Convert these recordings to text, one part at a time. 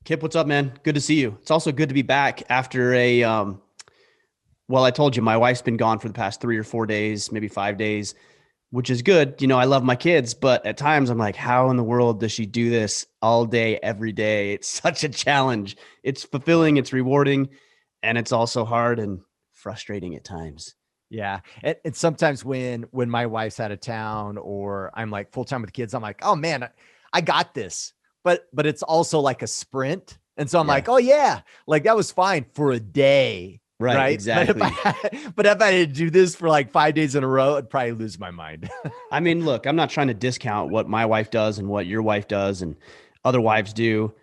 Kipp, what's up, man? Good to see you. It's also good to be back after well, I told you my wife's been gone for the past 3 or 4 days, maybe 5 days, which is good. I love my kids, but at times I'm like, how in the world does she do this all day, every day? It's such a challenge. It's fulfilling, it's rewarding, and it's also hard and frustrating at times. Yeah. And sometimes when my wife's out of town or I'm like full time with kids, I'm like, oh man, I got this. But it's also like a sprint. And so I'm Yeah, like, oh yeah, like that was fine for a day. right. Right. But if Exactly. but if I had to do this for like 5 days in a row, I'd probably lose my mind. I mean, look, I'm not trying to discount what my wife does and what your wife does and other wives do.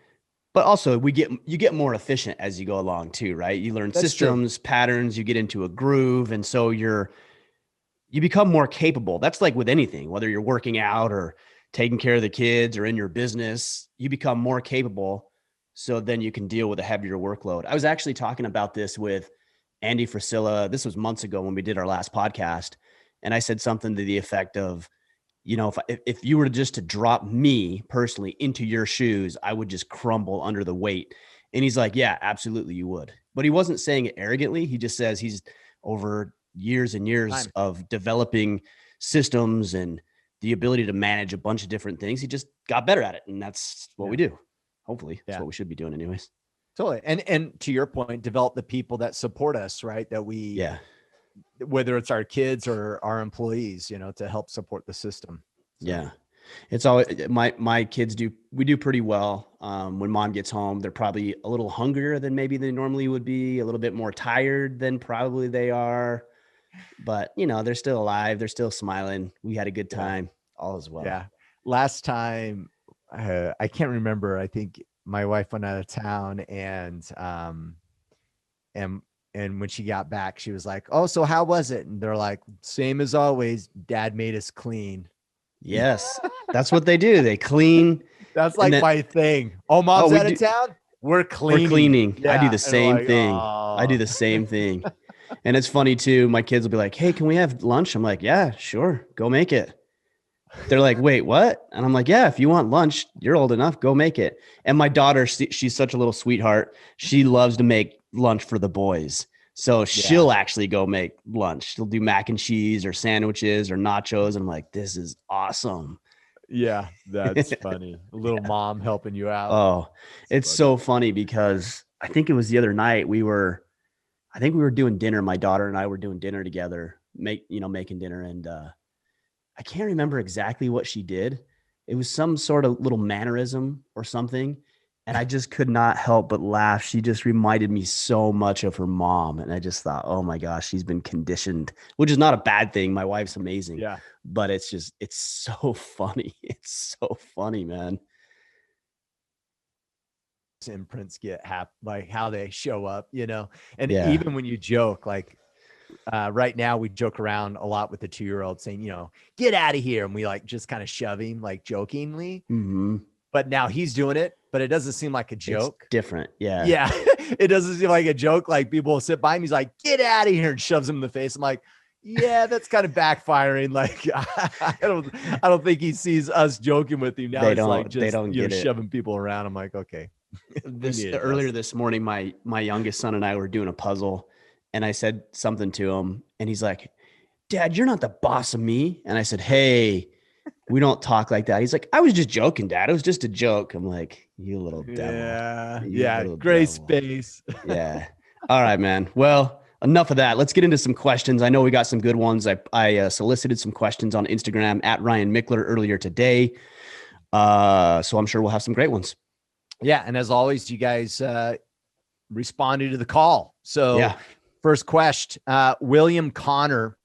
But also you get more efficient as you go along too, right? You learn That's true. systems, patterns, you get into a groove. And so you become more capable. That's like with anything, whether you're working out or taking care of the kids or in your business, you become more capable. So then you can deal with a heavier workload. I was actually talking about this with Andy Frisilla. This was months ago when we did our last podcast. And I said something to the effect of, if you were just to drop me personally into your shoes, I would just crumble under the weight. And he's like, yeah, absolutely, you would. But he wasn't saying it arrogantly. He just says he's over years and years Time. of developing systems and the ability to manage a bunch of different things. He just got better at it. And that's what Yeah. we do. Hopefully, that's Yeah. what we should be doing, anyways. Totally. And to your point, develop the people that support us, right? That we Yeah. whether it's our kids or our employees, to help support the system. So Yeah. It's always my kids do. We do pretty well. When mom gets home, they're probably a little hungrier than maybe they normally would be, a little bit more tired than probably they are. But they're still alive. They're still smiling. We had a good yeah. time. All is well. Yeah. Last time, I can't remember. I think my wife went out of town and and when she got back, she was like, "Oh, so how was it?" And they're like, "Same as always. Dad made us clean." Yes, that's what they do. They clean, That's and like then my thing. Oh, oh, mom's we out of do. town. We're We're cleaning. cleaning. I do Yeah. the And we're same like, thing. I do oh, the same thing. And it's funny too. My kids will be like, "Hey, can we have lunch?" I'm like, "Yeah, sure. Go make it." They're like, "Wait, what?" And I'm like, "Yeah, if you want lunch, you're old enough, go make it." And my daughter, she's such a little sweetheart. She loves to make lunch for the boys. So yeah. she'll actually go make lunch. She'll do mac and cheese or sandwiches or nachos. And I'm like, this is awesome. Yeah. That's funny. A little mom helping you out. Oh, It's it's funny. so funny because I think it was the other night I think we were doing dinner. My daughter and I were doing dinner together, making dinner. And I can't remember exactly what she did. It was some sort of little mannerism or something. And I just could not help but laugh. She just reminded me so much of her mom. And I just thought, oh my gosh, she's been conditioned, which is not a bad thing. My wife's amazing, Yeah. but it's so funny. It's so funny, man. Imprints get like how they show up, and Yeah. even when you joke, like right now we joke around a lot with the 2-year-old saying, get out of here. And we like just kind of shove him like jokingly, Hmm. but now he's doing it, but it doesn't seem like a It's joke. different. Yeah. Yeah. It doesn't seem like a joke. Like people will sit by him. He's like, get out of here, and shoves him in the face. I'm like, yeah, that's kind of backfiring. Like, I don't think he sees us joking with him. Now They it's like don't, they just, don't get it. shoving people around. I'm like, okay, we This need to earlier adjust. this morning, my youngest son and I were doing a puzzle, and I said something to him, and he's like, "Dad, you're not the boss of me." And I said, "Hey, we don't talk like that." He's like, "I was just joking, Dad. It was just a joke." I'm like, "You little devil, Yeah. you Yeah. little Gray devil." space. Yeah. All right, man. Well, enough of that. Let's get into some questions. I know we got some good ones. I solicited some questions on Instagram at Ryan Mickler earlier today. So I'm sure we'll have some great ones. Yeah. And as always, you guys responded to the call. So, Yeah. first question, William Connor.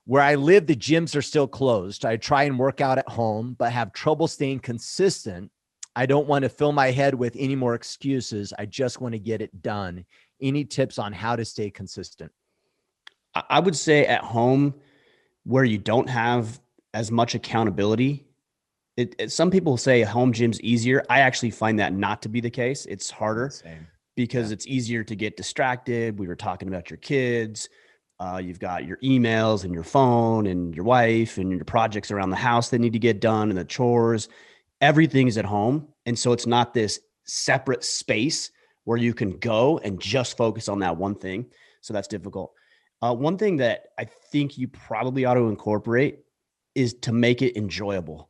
Where I live, the gyms are still closed. I try and work out at home, but have trouble staying consistent. I don't want to fill my head with any more excuses. I just want to get it done. Any tips on how to stay consistent? I would say at home where you don't have as much accountability. Some people say home gym's easier. I actually find that not to be the case. It's harder Same. because Yeah. it's easier to get distracted. We were talking about your kids. You've got your emails and your phone and your wife and your projects around the house that need to get done and the chores. Everything is at home. And so it's not this separate space where you can go and just focus on that one thing. So that's difficult. One thing that I think you probably ought to incorporate is to make it enjoyable.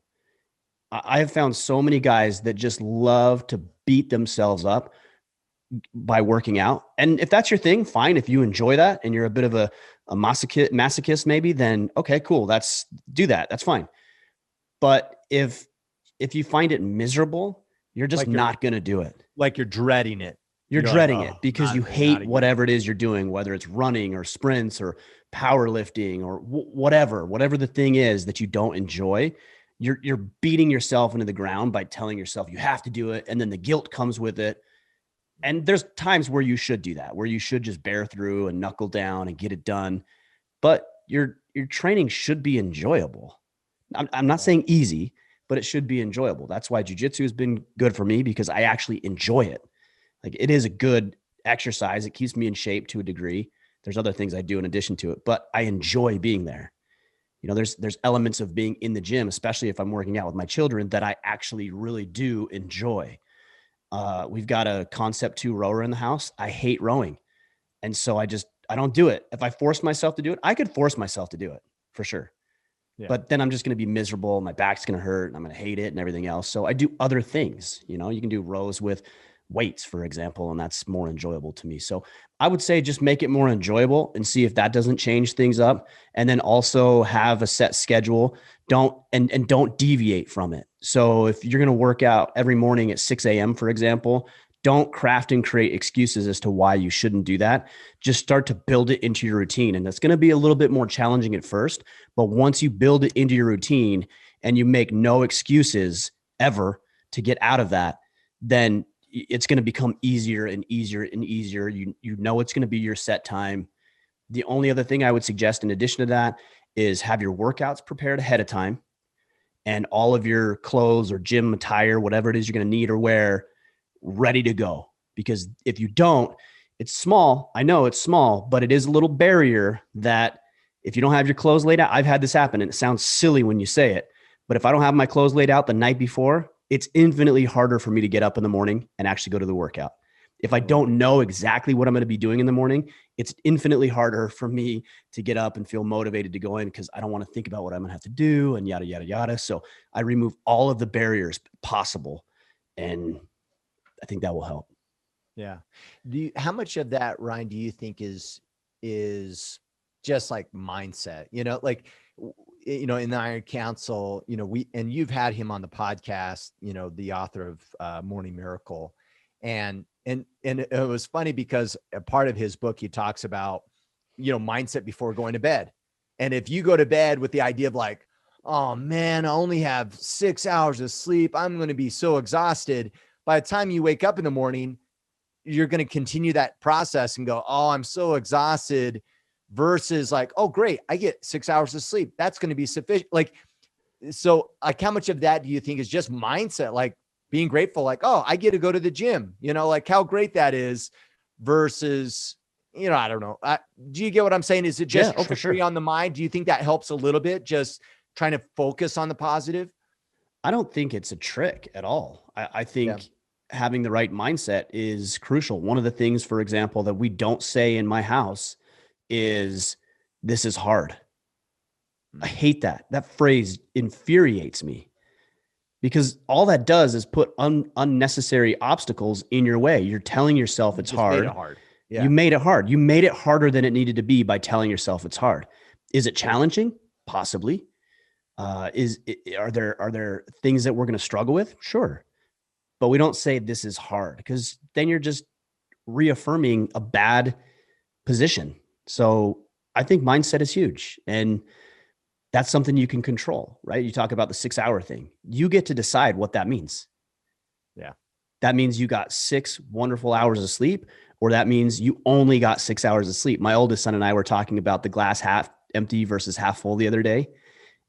I have found so many guys that just love to beat themselves up by working out. And if that's your thing, fine. If you enjoy that and you're a bit of a masochist maybe, then okay, cool. Do that. That's fine. But if you find it miserable, you're just not going to do it. Like you're dreading it. You're dreading it because you hate whatever it is you're doing, whether it's running or sprints or powerlifting or whatever the thing is that you don't enjoy. You're beating yourself into the ground by telling yourself you have to do it. And then the guilt comes with it. And there's times where you should do that, where you should just bear through and knuckle down and get it done. But your training should be enjoyable. I'm not saying easy, but it should be enjoyable. That's why jiu-jitsu has been good for me, because I actually enjoy it. Like, it is a good exercise. It keeps me in shape to a degree. There's other things I do in addition to it, but I enjoy being there. You know, there's elements of being in the gym, especially if I'm working out with my children, that I actually really do enjoy. We've got a Concept 2 rower in the house. I hate rowing. And so I don't do it. If I forced myself to do it, I could force myself to do it for sure. Yeah. But then I'm just going to be miserable. My back's going to hurt and I'm going to hate it and everything else. So I do other things. You know, you can do rows with weights, for example, and that's more enjoyable to me. So I would say just make it more enjoyable and see if that doesn't change things up. And then also have a set schedule. Don't deviate from it. So if you're going to work out every morning at 6 a.m., for example, don't craft and create excuses as to why you shouldn't do that. Just start to build it into your routine. And that's going to be a little bit more challenging at first, but once you build it into your routine and you make no excuses ever to get out of that, then it's going to become easier and easier and easier. You know, it's going to be your set time. The only other thing I would suggest in addition to that is have your workouts prepared ahead of time and all of your clothes or gym attire, whatever it is you're going to need or wear, ready to go. Because if you don't, it's small. I know it's small, but it is a little barrier that if you don't have your clothes laid out, I've had this happen and it sounds silly when you say it, but if I don't have my clothes laid out the night before, it's infinitely harder for me to get up in the morning and actually go to the workout. If I don't know exactly what I'm going to be doing in the morning, it's infinitely harder for me to get up and feel motivated to go in because I don't want to think about what I'm going to have to do and yada, yada, yada. So I remove all of the barriers possible. And I think that will help. Yeah. How much of that, Ryan, do you think is just like mindset? You know, like, you know, in the Iron Council, you know, you've had him on the podcast, you know, the author of Morning Miracle. And it was funny because a part of his book, he talks about, you know, mindset before going to bed. And if you go to bed with the idea of like, oh man, I only have 6 hours of sleep, I'm going to be so exhausted. By the time you wake up in the morning, you're going to continue that process and go, oh, I'm so exhausted, versus like, oh, great, I get 6 hours of sleep. That's going to be sufficient. Like, so like, how much of that do you think is just mindset? Like being grateful, like, oh, I get to go to the gym, you know, like how great that is, versus, you know, I don't know. Do you get what I'm saying? Is it just for sure on the mind? Do you think that helps a little bit, just trying to focus on the positive? I don't think it's a trick at all. I think having the right mindset is crucial. One of the things, for example, that we don't say in my house is, this is hard. I hate that. That phrase infuriates me because all that does is put unnecessary obstacles in your way. You're telling yourself it's hard. Made it hard. Yeah. You made it hard. You made it harder than it needed to be by telling yourself it's hard. Is it challenging? Possibly. Are there things that we're going to struggle with? Sure. But we don't say this is hard, because then you're just reaffirming a bad position. So I think mindset is huge, and that's something you can control, right? You talk about the 6 hour thing. You get to decide what that means. Yeah. That means you got 6 wonderful hours of sleep, or that means you only got 6 hours of sleep. My oldest son and I were talking about the glass half empty versus half full the other day.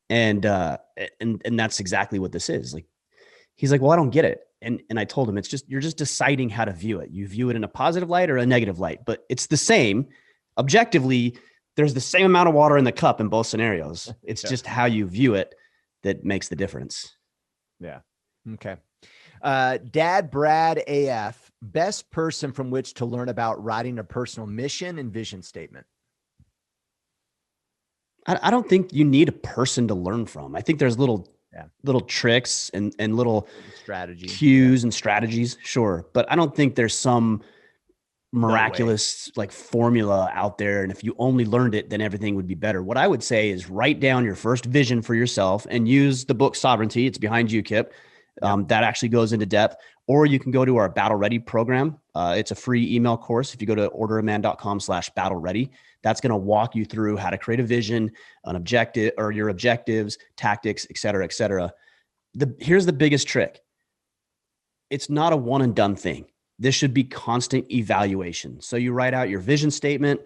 And that's exactly what this is. Like, he's like, well, I don't get it. And I told him, you're just deciding how to view it. You view it in a positive light or a negative light, but it's the same. Objectively, there's the same amount of water in the cup in both scenarios. It's just how you view it that makes the difference. Yeah. Okay. Dad Brad AF, best person from which to learn about writing a personal mission and vision statement. I don't think you need a person to learn from. I think there's little tricks and little strategy cues and strategies. Sure. But I don't think there's some miraculous like formula out there. And if you only learned it, then everything would be better. What I would say is write down your first vision for yourself and use the book Sovereignty. It's behind you, Kipp. That actually goes into depth. Or you can go to our Battle Ready program. It's a free email course. If you go to orderaman.com/battle ready, that's going to walk you through how to create a vision, an objective, or your objectives, tactics, et cetera, et cetera. Here's the biggest trick. It's not a one and done thing. This should be constant evaluation. So you write out your vision statement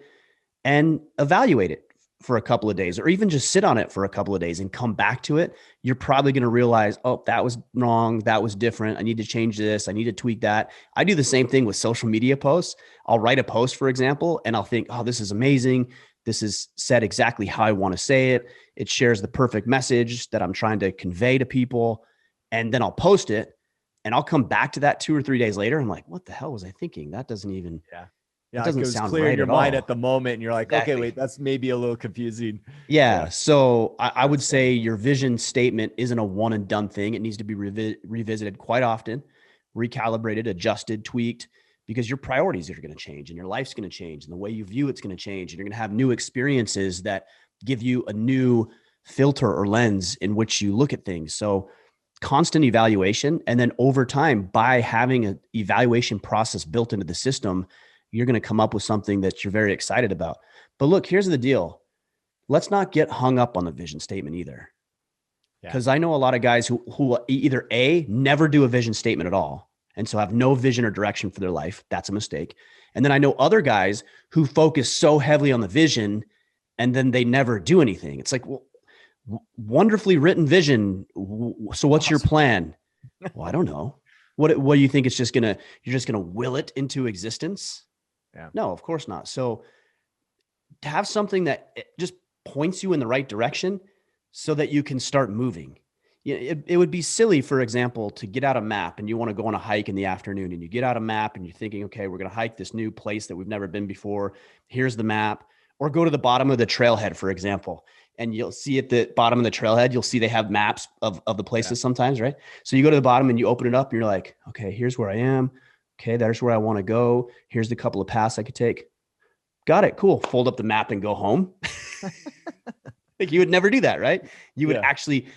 and evaluate it for a couple of days, or even just sit on it for a couple of days and come back to it. You're probably going to realize, oh, that was wrong. That was different. I need to change this. I need to tweak that. I do the same thing with social media posts. I'll write a post, for example, and I'll think, oh, this is amazing. This is said exactly how I want to say it. It shares the perfect message that I'm trying to convey to people. And then I'll post it and I'll come back to that 2 or 3 days later. I'm like, what the hell was I thinking? That doesn't even, it doesn't sound clear in your mind at the moment. And you're like, okay, wait, that's maybe a little confusing. Yeah. So I would say your vision statement isn't a one and done thing. It needs to be revisited quite often, recalibrated, adjusted, tweaked, because your priorities are going to change and your life's going to change and the way you view it's going to change. And you're going to have new experiences that give you a new filter or lens in which you look at things. So constant evaluation. And then over time, by having an evaluation process built into the system, you're going to come up with something that you're very excited about. But look, here's the deal. Let's not get hung up on the vision statement either. Because I know a lot of guys who either never do a vision statement at all, and so have no vision or direction for their life. That's a mistake. And then I know other guys who focus so heavily on the vision and then they never do anything. It's like, well, wonderfully written vision. So what's your plan? Well, I don't know. What do you think? It's just you're just gonna will it into existence? Yeah. No, of course not. So to have something that just points you in the right direction so that you can start moving. It would be silly, for example, to get out a map and you want to go on a hike in the afternoon and you get out a map and you're thinking, okay, we're going to hike this new place that we've never been before. Here's the map. Or go to the bottom of the trailhead, for example, and you'll see at the bottom of the trailhead, you'll see they have maps of the places sometimes, right? So you go to the bottom and you open it up and you're like, okay, here's where I am. Okay, there's where I want to go. Here's the couple of paths I could take. Got it. Cool. Fold up the map and go home. Like you would never do that, right? You would actually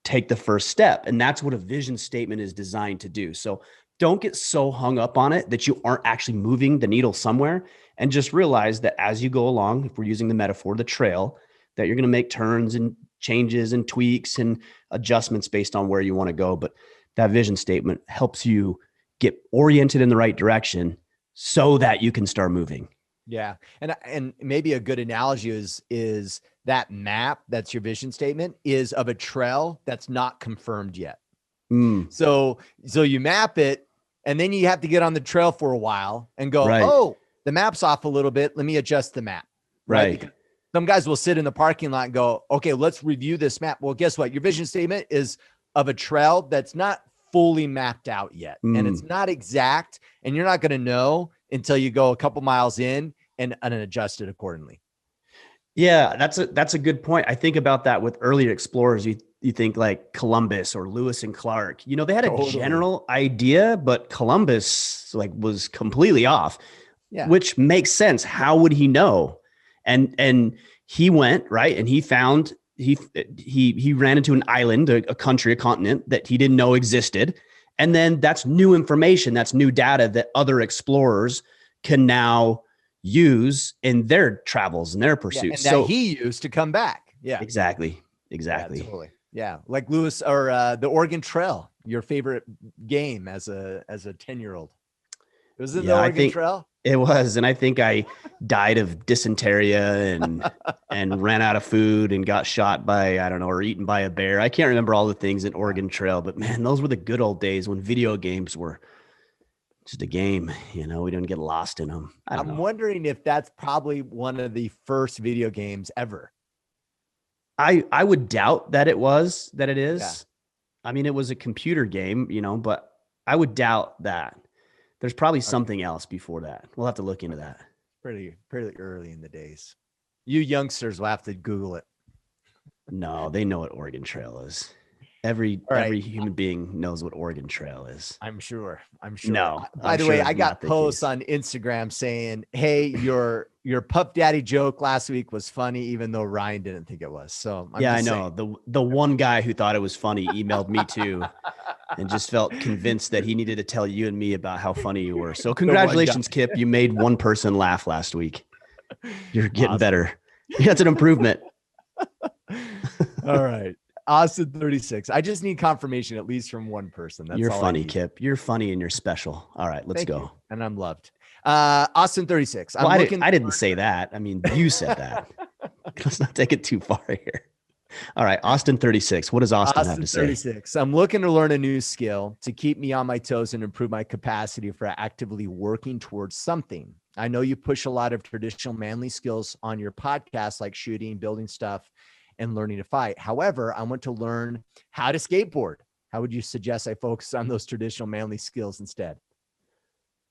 take the first step. And that's what a vision statement is designed to do. So don't get so hung up on it that you aren't actually moving the needle somewhere, and just realize that as you go along, if we're using the metaphor, the trail, that you're going to make turns and changes and tweaks and adjustments based on where you want to go. But that vision statement helps you get oriented in the right direction so that you can start moving. Yeah. And maybe a good analogy is that map, that's your vision statement, is of a trail that's not confirmed yet. So you map it and then you have to get on the trail for a while and go, oh, the map's off a little bit. Let me adjust the map. Right. Because some guys will sit in the parking lot and go, okay, let's review this map. Well, guess what? Your vision statement is of a trail that's not fully mapped out yet. And it's not exact. And you're not going to know until you go a couple miles in and adjust it accordingly. Yeah, that's a good point. I think about that with earlier explorers. You think like Columbus or Lewis and Clark. You know, they had a general idea, but Columbus was completely off. Yeah. Which makes sense. How would he know? And he went, right, and he found he ran into an island, a country, a continent that he didn't know existed. And then that's new information, that's new data that other explorers can now use in their travels and their pursuits. And that he used to come back. Yeah, exactly. Yeah, totally. Yeah, like Lewis or the Oregon Trail, your favorite game as a 10-year-old. Was it the Oregon Trail? It was, and I think I died of dysentery and ran out of food and got shot by, I don't know, or eaten by a bear. I can't remember all the things in Oregon Trail, but man, those were the good old days when video games were just a game. You know, we didn't get lost in them. I'm wondering if that's probably one of the first video games ever. I would doubt that it is. Yeah. I mean, it was a computer game, you know, but I would doubt that. There's probably something else before that. We'll have to look into that. Pretty early in the days. You youngsters will have to Google it. No, they know what Oregon Trail is. Every human being knows what Oregon Trail is. I'm sure. No. By the way, I got posts on Instagram saying, "Hey, your Pup Daddy joke last week was funny, even though Ryan didn't think it was." So I know the one guy who thought it was funny emailed me too, and just felt convinced that he needed to tell you and me about how funny you were. So congratulations, Kipp. You made one person laugh last week. You're getting better. That's an improvement. All right. Austin 36. I just need confirmation, at least from one person. That's You're funny, Kipp. You're funny and you're special. All right, let's go. You. And I'm loved. Austin 36. Well, I didn't say that. I mean, you said that. Let's not take it too far here. All right, Austin 36. What does Austin have to say? 36. I'm looking to learn a new skill to keep me on my toes and improve my capacity for actively working towards something. I know you push a lot of traditional manly skills on your podcast, like shooting, building stuff, and learning to fight. However, I want to learn how to skateboard. How would you suggest I focus on those traditional manly skills instead?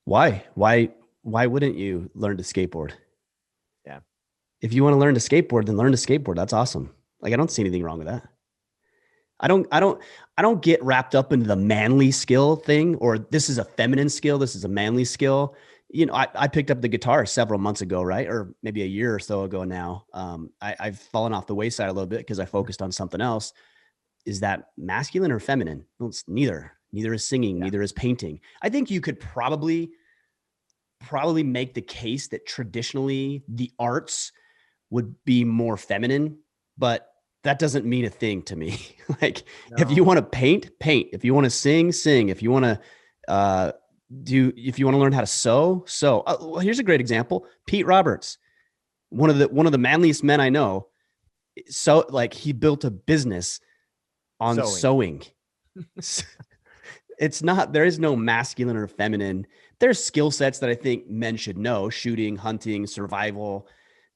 Why wouldn't you learn to skateboard? Yeah. If you want to learn to skateboard, then learn to skateboard. That's awesome. Like, I don't see anything wrong with that. I don't get wrapped up into the manly skill thing, or this is a feminine skill. This is a manly skill. You know, I picked up the guitar several months ago, right? Or maybe a year or so ago now. I've fallen off the wayside a little bit because I focused on something else. Is that masculine or feminine? Well, it's neither. Neither is singing, neither is painting. I think you could probably make the case that traditionally the arts would be more feminine, but that doesn't mean a thing to me. Like, if you want to paint, paint. If you want to sing, sing. If you want to, if you want to learn how to sew. Well, here's a great example. Pete Roberts, one of the manliest men I know. So, like, he built a business on sewing. There is no masculine or feminine. There's skill sets that I think men should know: shooting, hunting, survival,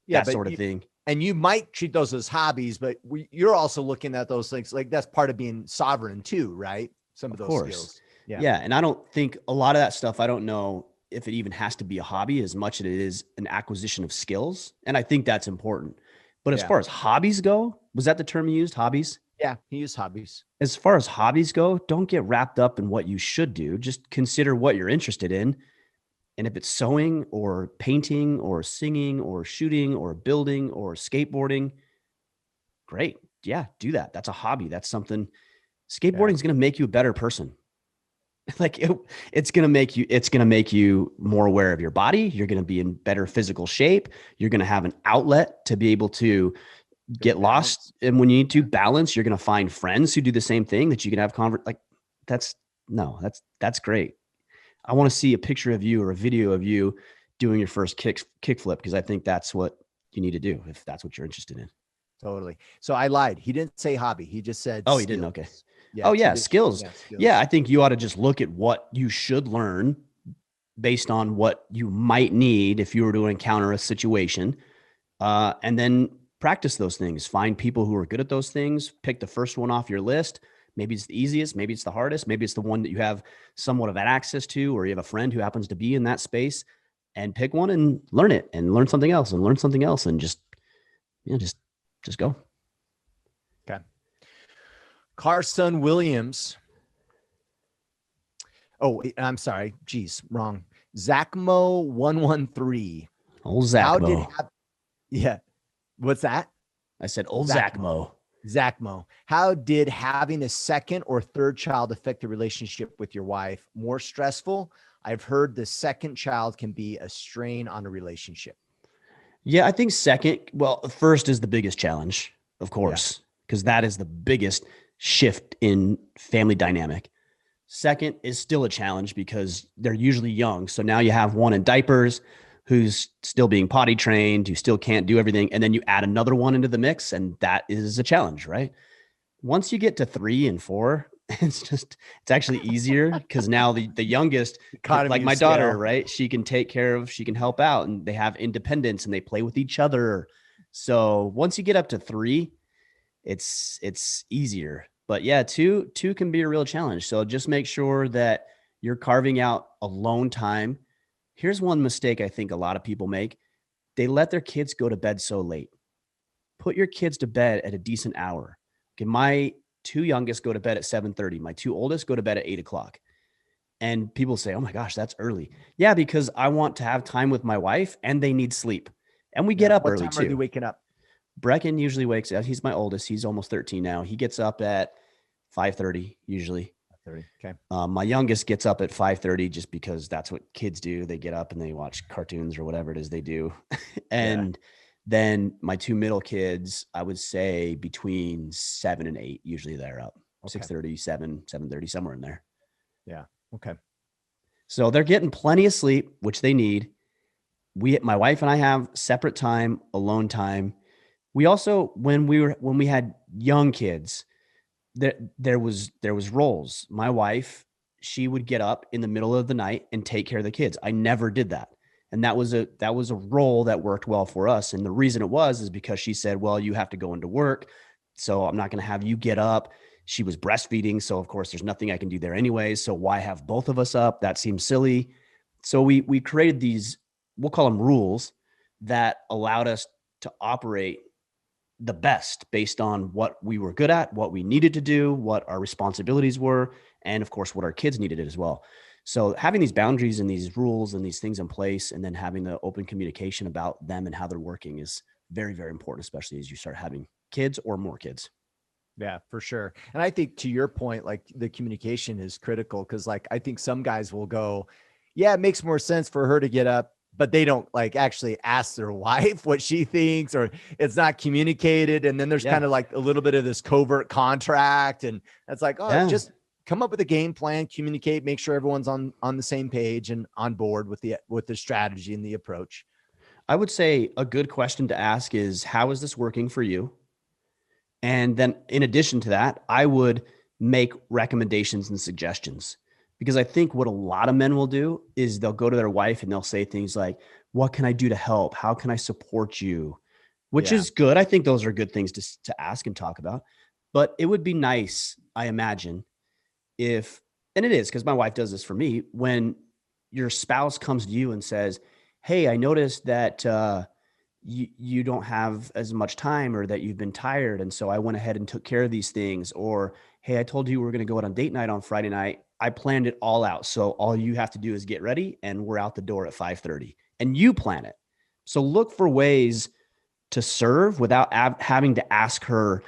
that sort of thing. And you might treat those as hobbies, but you're also looking at those things like that's part of being sovereign too, right? Some of those skills. Yeah. And I don't think a lot of that stuff, I don't know if it even has to be a hobby as much as it is an acquisition of skills. And I think that's important. But as far as hobbies go, was that the term you used? Hobbies? Yeah, he used hobbies. As far as hobbies go, don't get wrapped up in what you should do. Just consider what you're interested in. And if it's sewing or painting or singing or shooting or building or skateboarding, great. Yeah, do that. That's a hobby. That's something. Skateboarding is going to make you a better person. Like, it's going to make you more aware of your body. You're going to be in better physical shape. You're going to have an outlet to be able to get lost. And when you need to balance, you're going to find friends who do the same thing that you can have that's great. I want to see a picture of you or a video of you doing your first kickflip, because I think that's what you need to do if that's what you're interested in. Totally. So I lied. He didn't say hobby. He just said skills. He didn't. Okay. Yeah. Skills. Yeah. I think you ought to just look at what you should learn based on what you might need if you were to encounter a situation, and then practice those things. Find people who are good at those things. Pick the first one off your list. Maybe it's the easiest, maybe it's the hardest, maybe it's the one that you have somewhat of an access to, or you have a friend who happens to be in that space, and pick one and learn it, and learn something else and learn something else, and just go. Okay. Carson Williams. Oh, I'm sorry. Geez, wrong. Zachmo 113. Old Zachmo. What's that? I said old Zachmo. Zachmo, how did having a second or third child affect the relationship with your wife? More stressful? I've heard the second child can be a strain on a relationship. Yeah, I think first is the biggest challenge, of course, because that is the biggest shift in family dynamic. Second is still a challenge because they're usually young. So now you have one in diapers who's still being potty trained, who still can't do everything. And then you add another one into the mix, and that is a challenge, right? Once you get to 3 and 4, it's actually easier because now the youngest, like my daughter, right? She can help out, and they have independence and they play with each other. So once you get up to 3, it's easier. But yeah, two can be a real challenge. So just make sure that You're carving out alone time. Here's one mistake I think a lot of people make. They let their kids go to bed so late. Put your kids to bed at a decent hour. Okay, my two youngest go to bed at 7:30. My two oldest go to bed at 8 o'clock. And people say, oh my gosh, that's early. Yeah, because I want to have time with my wife and they need sleep. And we get up early too. What time are they waking up? Brecken usually wakes up. He's my oldest. He's almost 13 now. He gets up at 5:30 usually. 30. Okay. My youngest gets up at 5:30 just because that's what kids do. They get up and they watch cartoons or whatever it is they do. And then my two middle kids, I would say between 7 and 8, usually they're up. 6:30, 7:30, somewhere in there. Yeah. Okay. So they're getting plenty of sleep, which they need. My wife and I have separate time, alone time. We also, when we had young kids, there was roles. My wife, she would get up in the middle of the night and take care of the kids. I never did that. And that was a role that worked well for us. And the reason it was is because she said, well, you have to go into work, so I'm not going to have you get up. She was breastfeeding, so of course there's nothing I can do there anyways. So why have both of us up? That seems silly. So we created these, we'll call them rules, that allowed us to operate the best based on what we were good at, what we needed to do, what our responsibilities were, and of course what our kids needed as well. So having these boundaries and these rules and these things in place, and then having the open communication about them and how they're working is very, very important, especially as you start having kids or more kids. Yeah, for sure. And I think to your point, like the communication is critical, because like I think some guys will go, yeah, it makes more sense for her to get up, but they don't like actually ask their wife what she thinks, or it's not communicated. And then there's kind of like a little bit of this covert contract. And it's like, just come up with a game plan, communicate, make sure everyone's on the same page and on board with the strategy and the approach. I would say a good question to ask is, how is this working for you? And then in addition to that, I would make recommendations and suggestions, because I think what a lot of men will do is they'll go to their wife and they'll say things like, what can I do to help? How can I support you? Which is good. I think those are good things to ask and talk about. But it would be nice, I imagine, if, and it is because my wife does this for me, when your spouse comes to you and says, hey, I noticed that you don't have as much time, or that you've been tired, and so I went ahead and took care of these things. Or, hey, I told you we were going to go out on date night on Friday night. I planned it all out. So all you have to do is get ready and we're out the door at 5:30, and you plan it. So look for ways to serve without having to ask her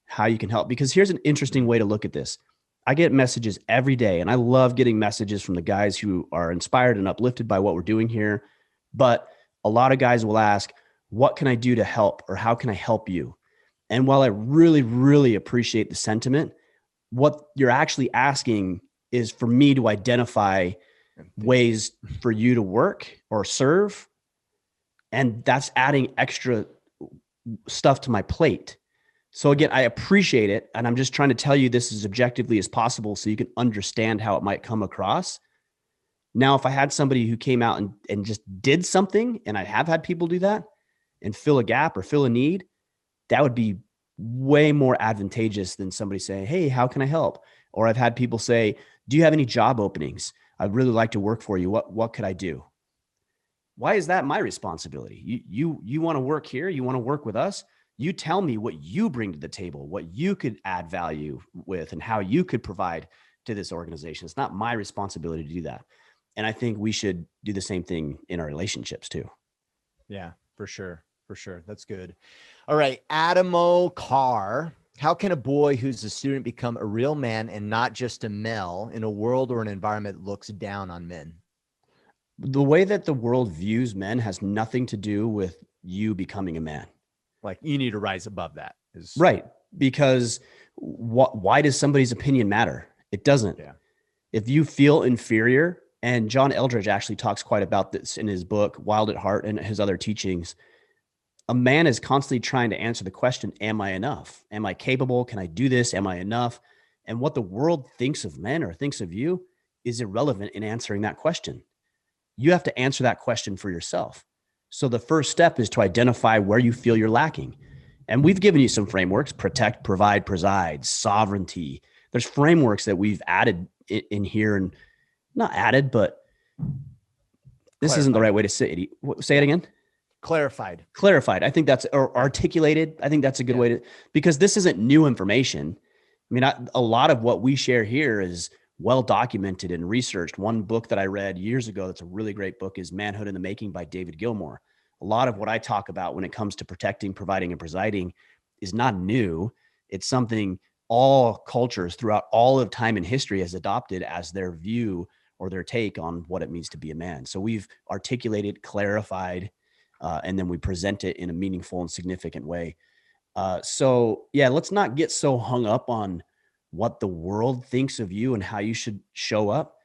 how you can help. Because here's an interesting way to look at this. I get messages every day, and I love getting messages from the guys who are inspired and uplifted by what we're doing here. But a lot of guys will ask, what can I do to help? Or how can I help you? And while I really, really appreciate the sentiment, what you're actually asking is for me to identify ways for you to work or serve. And that's adding extra stuff to my plate. So again, I appreciate it. And I'm just trying to tell you this as objectively as possible so you can understand how it might come across. Now, if I had somebody who came out and just did something, and I have had people do that and fill a gap or fill a need, that would be way more advantageous than somebody saying, hey, how can I help? Or I've had people say, do you have any job openings? I'd really like to work for you. What could I do? Why is that my responsibility? You want to work here? You want to work with us? You tell me what you bring to the table, what you could add value with, and how you could provide to this organization. It's not my responsibility to do that. And I think we should do the same thing in our relationships too. Yeah, for sure. For sure. That's good. All right. Adamo Carr. How can a boy who's a student become a real man and not just a male in a world or an environment that looks down on men? The way that the world views men has nothing to do with you becoming a man. Like, you need to rise above that. Right. Because why does somebody's opinion matter? It doesn't. Yeah. If you feel inferior, and John Eldredge actually talks quite about this in his book, Wild at Heart, and his other teachings, a man is constantly trying to answer the question, am I enough? Am I capable? Can I do this? Am I enough? And what the world thinks of men or thinks of you is irrelevant in answering that question. You have to answer that question for yourself. So the first step is to identify where you feel you're lacking. And we've given you some frameworks: protect, provide, preside, sovereignty. There's frameworks that we've added in here. And not added, but this isn't the right way to say it. Say it again. Clarified. Clarified. I think that's, or articulated. I think that's a good way to, because this isn't new information. I mean, a lot of what we share here is well documented and researched. One book that I read years ago that's a really great book is Manhood in the Making by David Gilmour. A lot of what I talk about when it comes to protecting, providing, and presiding is not new. It's something all cultures throughout all of time and history has adopted as their view or their take on what it means to be a man. So we've articulated, clarified, and then we present it in a meaningful and significant way. So yeah, let's not get so hung up on what the world thinks of you and how you should show up,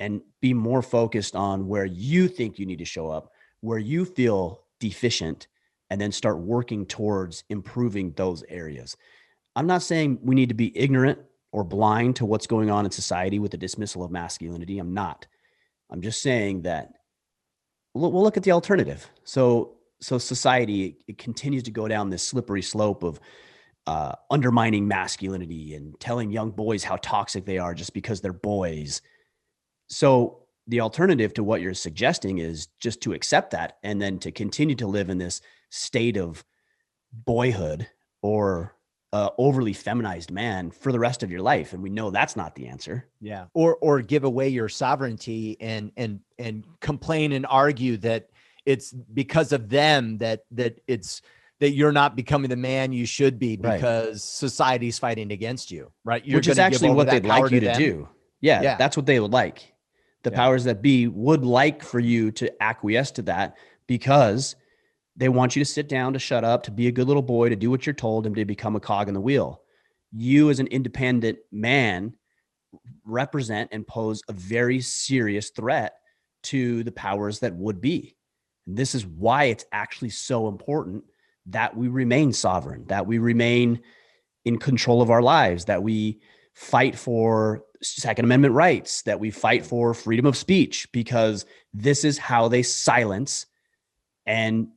and be more focused on where you think you need to show up, where you feel deficient, and then start working towards improving those areas. I'm not saying we need to be ignorant or blind to what's going on in society with the dismissal of masculinity. I'm not. I'm just saying that we'll look at the alternative. So society, it continues to go down this slippery slope of undermining masculinity and telling young boys how toxic they are just because they're boys. So the alternative to what you're suggesting is just to accept that and then to continue to live in this state of boyhood or overly feminized man for the rest of your life. And we know that's not the answer. Yeah. Or give away your sovereignty and complain and argue that it's because of them that you're not becoming the man you should be because society's fighting against you. Right. Which is actually what they'd like you to do. Yeah. That's what they would like. The powers that be would like for you to acquiesce to that, because they want you to sit down, to shut up, to be a good little boy, to do what you're told, and to become a cog in the wheel. You, as an independent man, represent and pose a very serious threat to the powers that would be. And this is why it's actually so important that we remain sovereign, that we remain in control of our lives, that we fight for Second Amendment rights, that we fight for freedom of speech, because this is how they silence and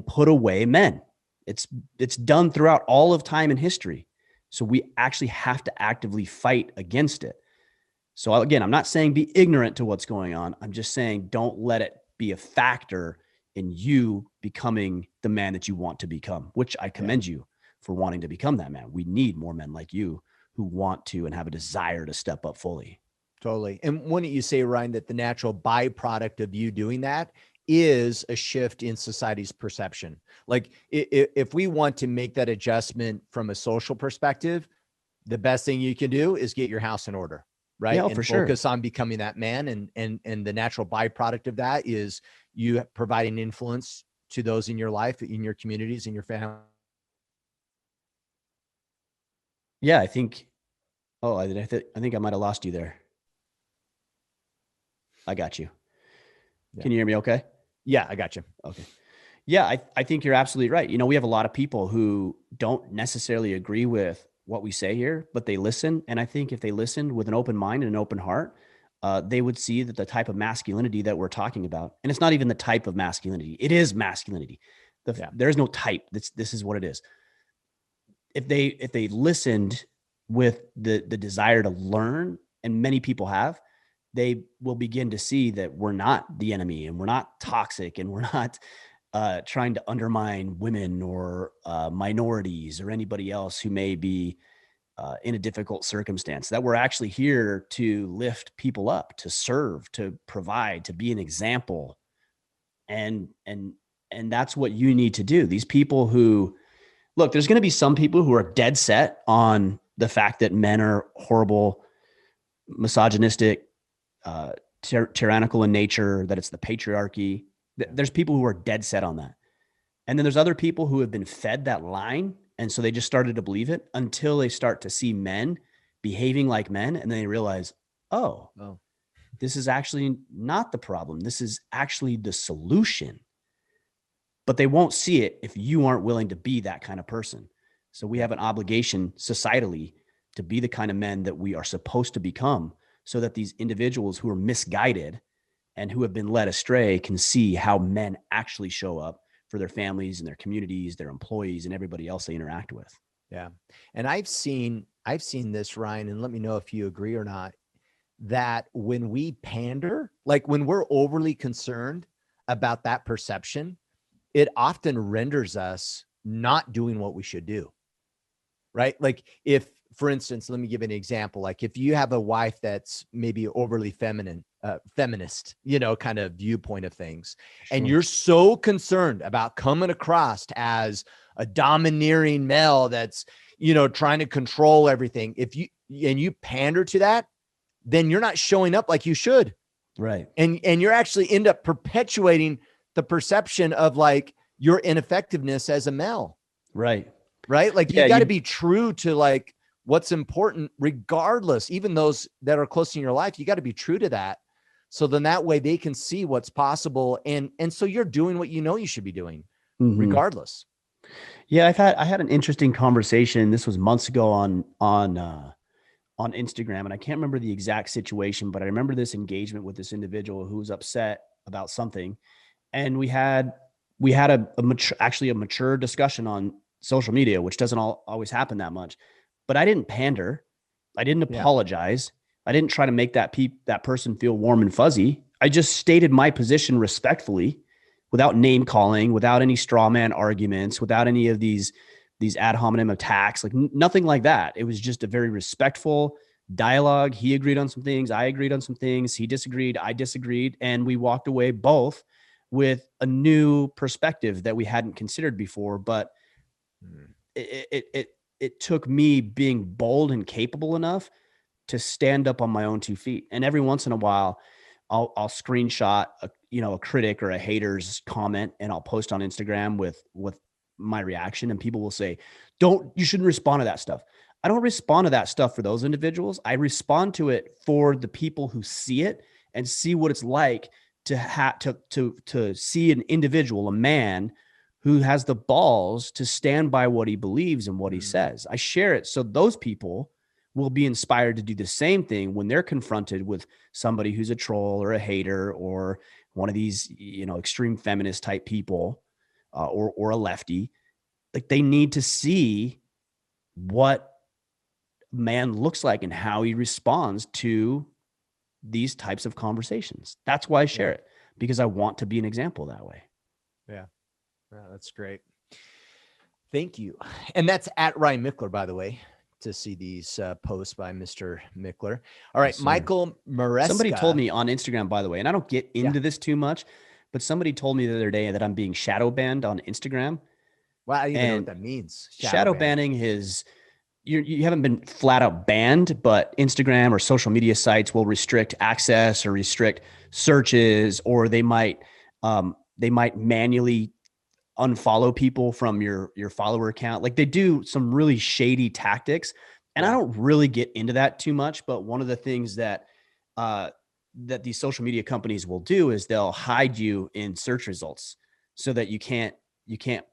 put away men. It's done throughout all of time and history. So we actually have to actively fight against it. So again, I'm not saying be ignorant to what's going on. I'm just saying don't let it be a factor in you becoming the man that you want to become, which I commend you for wanting to become that man. We need more men like you who want to and have a desire to step up fully. Totally. And wouldn't you say, Ryan, that the natural byproduct of you doing that is a shift in society's perception? Like if we want to make that adjustment from a social perspective, the best thing you can do is get your house in order, right? Yeah, and for sure. Focus on becoming that man. And the natural byproduct of that is you providing influence to those in your life, in your communities, in your family. Yeah, I think, I think I might've lost you there. I got you. Can you hear me okay? Yeah, I got you. Okay. Yeah, I think you're absolutely right. You know, we have a lot of people who don't necessarily agree with what we say here, but they listen. And I think if they listened with an open mind and an open heart, they would see that the type of masculinity that we're talking about, and it's not even the type of masculinity, it is masculinity. There's no type. This is what it is. If they listened with the desire to learn, and many people have, they will begin to see that we're not the enemy, and we're not toxic, and we're not trying to undermine women or minorities or anybody else who may be in a difficult circumstance, that we're actually here to lift people up, to serve, to provide, to be an example. And that's what you need to do. These people who, look, there's going to be some people who are dead set on the fact that men are horrible, misogynistic, tyrannical in nature, that it's the patriarchy. There's people who are dead set on that. And then there's other people who have been fed that line. And so they just started to believe it until they start to see men behaving like men. And then they realize, oh, this is actually not the problem. This is actually the solution. But they won't see it if you aren't willing to be that kind of person. So we have an obligation societally to be the kind of men that we are supposed to become, so that these individuals who are misguided and who have been led astray can see how men actually show up for their families and their communities, their employees, and everybody else they interact with. Yeah. And I've seen this, Ryan, and let me know if you agree or not, that when we pander, like when we're overly concerned about that perception, it often renders us not doing what we should do. Right? Like if, for instance, let me give an example. Like if you have a wife that's maybe overly feminist, kind of viewpoint of things, and you're so concerned about coming across as a domineering male that's, trying to control everything. If you pander to that, then you're not showing up like you should. Right. And you're actually end up perpetuating the perception of like your ineffectiveness as a male. Right. Right. Like you got to be true to like what's important, regardless, even those that are close in your life, you got to be true to that. So then that way they can see what's possible. And so you're doing what you should be doing regardless. Yeah. I had an interesting conversation. This was months ago on Instagram, and I can't remember the exact situation, but I remember this engagement with this individual who was upset about something. And we had a mature discussion on social media, which doesn't always happen that much, but I didn't pander. I didn't apologize. I didn't try to make that person feel warm and fuzzy. I just stated my position respectfully, without name calling, without any straw man arguments, without any of these ad hominem attacks, like nothing like that. It was just a very respectful dialogue. He agreed on some things. I agreed on some things. He disagreed. I disagreed. And we walked away both with a new perspective that we hadn't considered before. But it took me being bold and capable enough to stand up on my own 2 feet. And every once in a while, I'll screenshot a critic or a hater's comment, and I'll post on Instagram with my reaction. And people will say, you shouldn't respond to that stuff. I don't respond to that stuff for those individuals. I respond to it for the people who see it and see what it's like to see an individual, a man who has the balls to stand by what he believes and what he says. I share it so those people will be inspired to do the same thing when they're confronted with somebody who's a troll or a hater or one of these, extreme feminist type people, or a lefty. Like they need to see what man looks like and how he responds to these types of conversations. That's why I share it, because I want to be an example that way. Yeah. That's great. Thank you. And that's at Ryan Mickler, by the way, to see these posts by Mr. Mickler. All right. Yes, Michael Maresca. Somebody told me on Instagram, by the way, and I don't get into this too much, but somebody told me the other day that I'm being shadow banned on Instagram. Wow. I don't even know what that means. Shadow banning is you haven't been flat out banned, but Instagram or social media sites will restrict access or restrict searches, or they might manually unfollow people from your follower account. Like they do some really shady tactics, and I don't really get into that too much. But one of the things that these social media companies will do is they'll hide you in search results so that you can't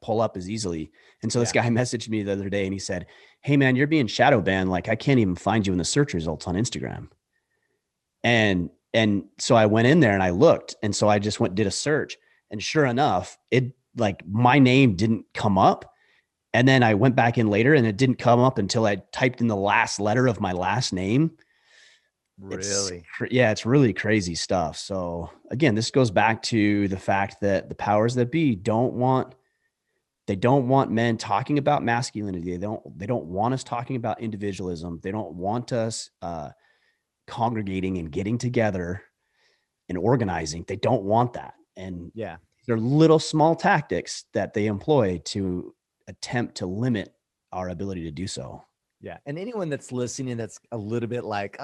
pull up as easily. And so this guy messaged me the other day and he said, "Hey man, you're being shadow banned. Like I can't even find you in the search results on Instagram." And so I went in there and I looked, and so I just did a search, and sure enough, like my name didn't come up. And then I went back in later and it didn't come up until I typed in the last letter of my last name. Really? It's really crazy stuff. So again, this goes back to the fact that the powers that be don't want men talking about masculinity. They don't want us talking about individualism. They don't want us congregating and getting together and organizing. They don't want that. And they're little small tactics that they employ to attempt to limit our ability to do so. Yeah. And anyone that's listening that's a little bit like,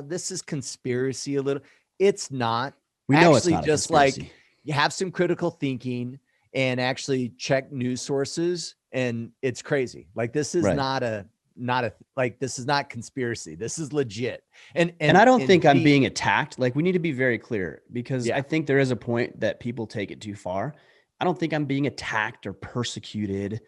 this is conspiracy a little, it's not. We know actually, it's not just like you have some critical thinking and actually check news sources, and it's crazy. Like this is this is not conspiracy. This is legit. And I don't think I'm being attacked. Like we need to be very clear, because I think there is a point that people take it too far. I don't think I'm being attacked or persecuted.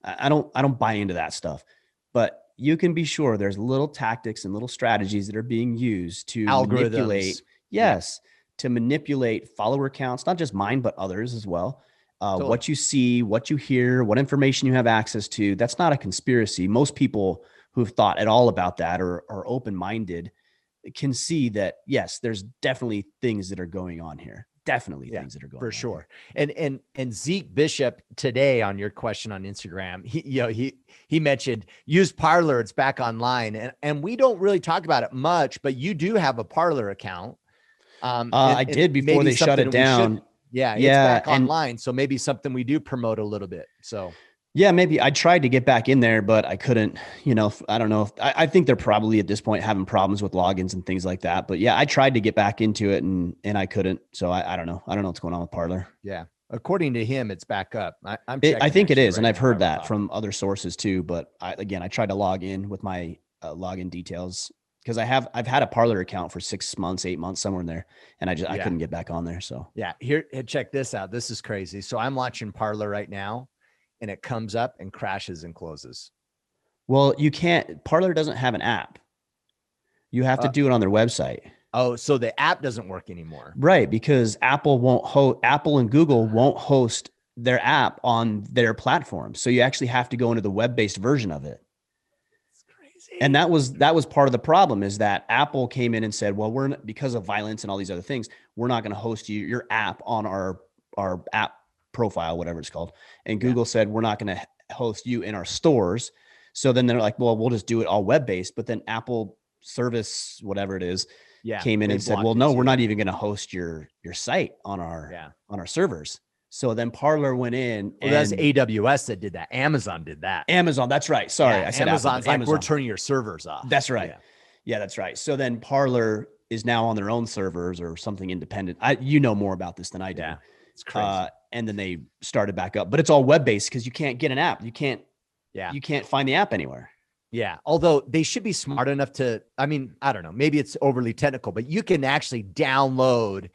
I don't buy into that stuff, but you can be sure there's little tactics and little strategies that are being used to manipulate. Yes. To manipulate follower counts, not just mine, but others as well. Totally. What you see, what you hear, what information you have access to, that's not a conspiracy. Most people who've thought at all about that or are open-minded can see that, yes, there's definitely things that are going on here. Definitely things that are going on for sure. Here. And Zeke Bishop today on your question on Instagram, he mentioned use Parler. It's back online. And we don't really talk about it much, but you do have a Parler account. I did before they shut it down. It's back online. So maybe something we do promote a little bit. So yeah, maybe I tried to get back in there, but I couldn't, I don't know. I think they're probably at this point having problems with logins and things like that. But yeah, I tried to get back into it and I couldn't. So I don't know. I don't know what's going on with Parler. Yeah. According to him, it's back up. I think it is. And I've heard that from other sources too. But I tried to log in with my login details because I've had a Parler account for 6 months, 8 months, somewhere in there. And I couldn't get back on there. So yeah, here, check this out. This is crazy. So I'm watching Parler right now. And it comes up and crashes and closes. Well, you can't, Parler doesn't have an app. You have to do it on their website. Oh, so the app doesn't work anymore. Right. Because Apple and Google won't host their app on their platform. So you actually have to go into the web-based version of it. That's crazy. And that was part of the problem is that Apple came in and said, well, because of violence and all these other things, we're not going to host your app on our app profile, whatever it's called. And Google said, we're not going to host you in our stores. So then they're like, well, we'll just do it all web-based. But then Apple service, whatever it is, came in and said, well, no, we're not even going to host your site on our servers. So then Parler went in. Well, that's AWS that did that. Amazon did that. Amazon. That's right. Sorry. I said Amazon's like, we're turning your servers off. That's right. Yeah, that's right. So then Parler is now on their own servers or something independent. You know more about this than I do. Yeah, it's crazy. And then they started back up, but it's all web-based because you can't get an app. You can't find the app anywhere. Yeah. Although they should be smart enough to, I don't know, maybe it's overly technical, but you can actually download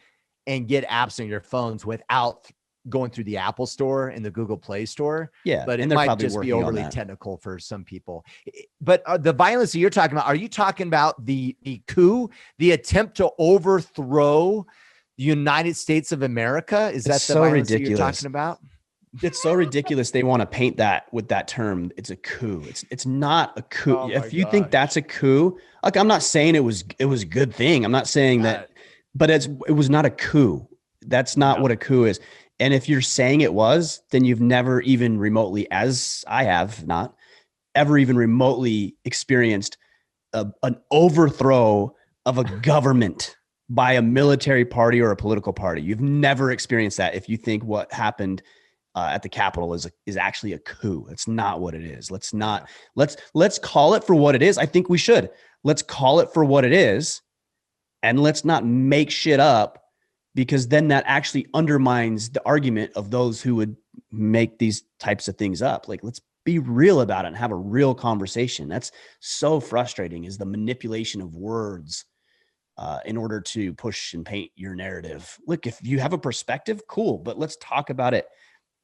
and get apps on your phones without going through the Apple Store and the Google Play Store. Yeah. But it might just be overly technical for some people. But the violence that you're talking about, are you talking about the coup, the attempt to overthrow the United States of America? Is that the violence that you're talking about? It's so ridiculous. They want to paint that with that term. It's a coup. It's not a coup. Oh if you think that's a coup, like I'm not saying it was a good thing. I'm not saying that, but it was not a coup. That's not what a coup is. And if you're saying it was, then you've never even remotely, as I have not ever even remotely experienced an overthrow of a government by a military party or a political party. You've never experienced that. If you think what happened at the Capitol is actually a coup, it's not what it is. Let's call it for what it is. I think we should. Let's call it for what it is, and let's not make shit up, because then that actually undermines the argument of those who would make these types of things up. Like, let's be real about it and have a real conversation. That's so frustrating, is the manipulation of words in order to push and paint your narrative. Look, if you have a perspective, cool, but let's talk about it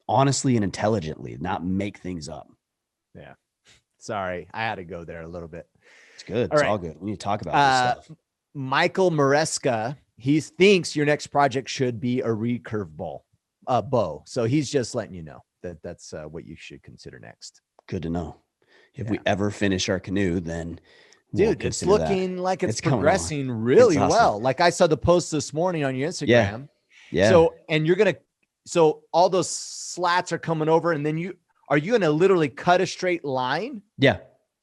honestly and intelligently, not make things up. Yeah. Sorry, I had to go there a little bit. It's good. It's all good. We need to talk about this stuff. Michael Maresca, he thinks your next project should be a recurve bow. So he's just letting you know that's what you should consider next. Good to know. If we ever finish our canoe, then dude, it's looking like it's progressing really well. Like I saw the post this morning on your Instagram. Yeah. So all those slats are coming over, and then are you going to literally cut a straight line? Yeah.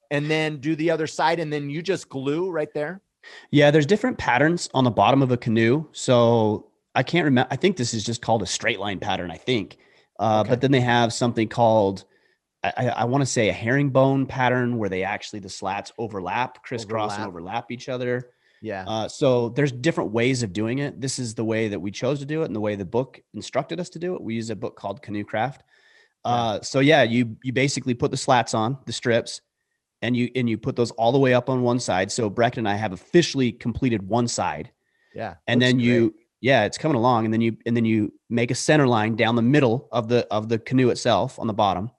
And then do the other side, and then you just glue right there? Yeah, there's different patterns on the bottom of a canoe. So I can't remember. I think this is just called a straight line pattern, I think. But then they have something called, I want to say, a herringbone pattern, where they actually, the slats crisscross and overlap each other. Yeah. So there's different ways of doing it. This is the way that we chose to do it, and the way the book instructed us to do it. We use a book called Canoe Craft. So you basically put the slats on, the strips, and you put those all the way up on one side. So Brecken and I have officially completed one side. Yeah. And then it's coming along. And then you make a center line down the middle of the canoe itself on the bottom.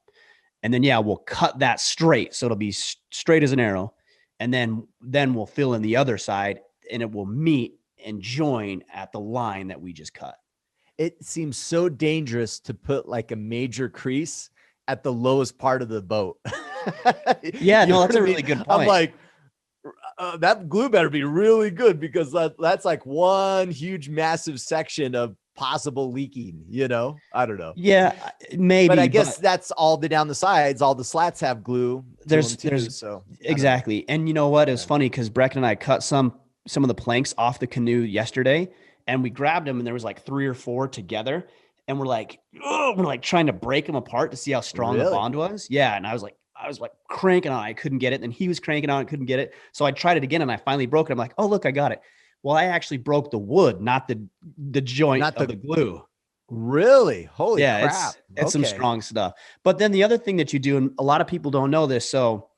And then, we'll cut that straight. So it'll be straight as an arrow. And then we'll fill in the other side, and it will meet and join at the line that we just cut. It seems so dangerous to put like a major crease at the lowest part of the boat. Yeah, no, that's a really good point. I'm like, that glue better be really good, because that's like one huge, massive section of possible leaking, I don't know. Yeah, maybe. But I guess that's all down the sides. All the slats have glue. There's so exactly. And you know what? It was funny because Brecken and I cut some of the planks off the canoe yesterday, and we grabbed them, and there was like 3 or 4 together, and we're like trying to break them apart to see how strong the bond was. Yeah, and I was like cranking on it. I couldn't get it. And he was cranking on it, couldn't get it. So I tried it again, and I finally broke it. I'm like, oh, look, I got it. Well, I actually broke the wood, not the joint of the glue. Really? Holy crap. It's some strong stuff. But then the other thing that you do, and a lot of people don't know this. So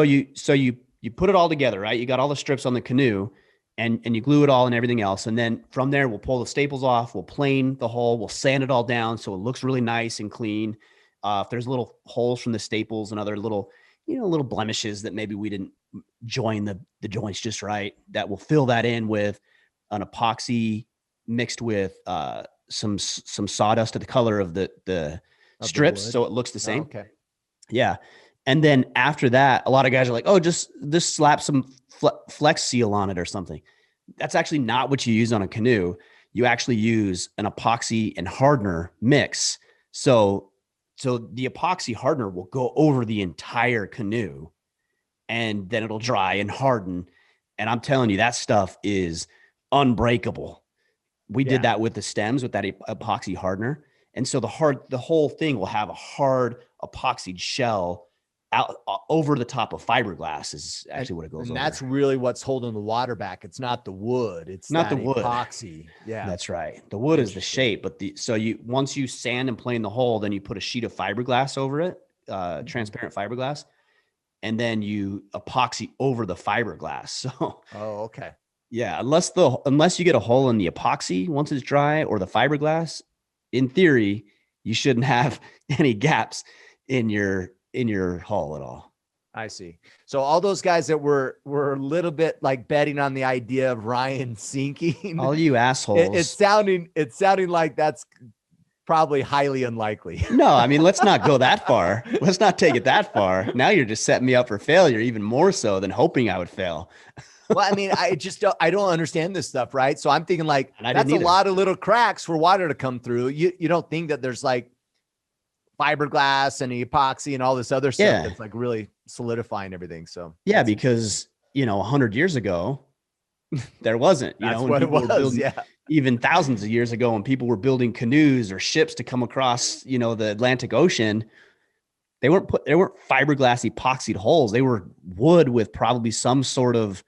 you put it all together, right? You got all the strips on the canoe, and you glue it all and everything else. And then from there, we'll pull the staples off. We'll plane the hole. We'll sand it all down so it looks really nice and clean. If there's little holes from the staples and other little blemishes that maybe we didn't join the joints just right, that will fill that in with an epoxy mixed with some sawdust of the color of the strips, so it looks the same. Okay. Yeah. And then after that, a lot of guys are like, oh, just slap some Flex Seal on it or something. That's actually not what you use on a canoe. You actually use an epoxy and hardener mix. So the epoxy hardener will go over the entire canoe, and then it'll dry and harden. And I'm telling you, that stuff is unbreakable. We did that with the stems with that epoxy hardener. And so the whole thing will have a hard epoxied shell out over the top of fiberglass is actually what it goes over. And that's really what's holding the water back. It's not the wood. It's not the wood. Epoxy. Yeah, that's right. The wood is the shape, but once you sand and plane the hole, then you put a sheet of fiberglass over it, transparent fiberglass, and then you epoxy over the fiberglass. So, okay. Yeah, unless you get a hole in the epoxy once it's dry or the fiberglass, in theory, you shouldn't have any gaps in your hull at all. I see. So all those guys that were a little bit like betting on the idea of Ryan sinking, all you assholes, it's sounding like that's probably highly unlikely. No, I mean, let's not go that far. Let's not take it that far. Now you're just setting me up for failure, even more so than hoping I would fail. Well, I mean, I don't understand this stuff, right? So I'm thinking like, that's a lot of little cracks for water to come through. You don't think that there's like fiberglass and epoxy and all this other stuff that's like really solidifying everything. So yeah, because 100 years ago, there wasn't. That's what it was. Even thousands of years ago, when people were building canoes or ships to come across, the Atlantic Ocean, they weren't fiberglass epoxied holes. They were wood with probably some sort of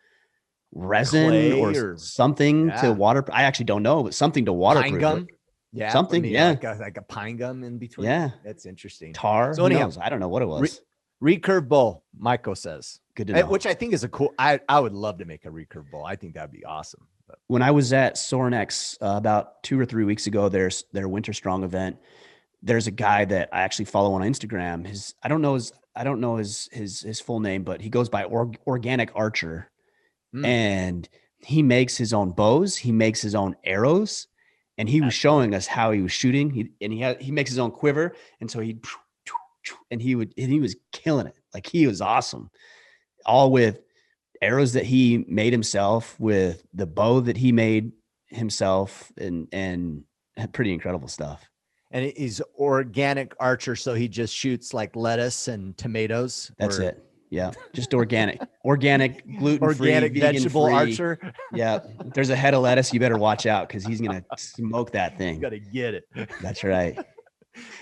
resin or something to water. I actually don't know, but something to waterproof. Pine gum. Yeah. Something. Yeah. Like a pine gum in between. Yeah. That's interesting. Tar. So anyhow, I don't know what it was. Recurve bowl, Michael says. Good to know. Which I think is a cool, I would love to make a recurve bowl. I think that'd be awesome. But when I was at Sorinex about 2 or 3 weeks ago, there's their Winter Strong event. There's a guy that I actually follow on Instagram. I don't know his full name, but he goes by Organic Archer. And he makes his own bows. He makes his own arrows, and he was showing us how he was shooting. He makes his own quiver, and so he was killing it. Like, he was awesome, all with arrows that he made himself, with the bow that he made himself, and pretty incredible stuff. And he's Organic Archer, so he just shoots like lettuce and tomatoes. That's it. Yeah, just organic, gluten-free, organic vegetable vegan-free. Archer. Yeah, if there's a head of lettuce, you better watch out, because he's gonna smoke that thing. You gotta get it. That's right.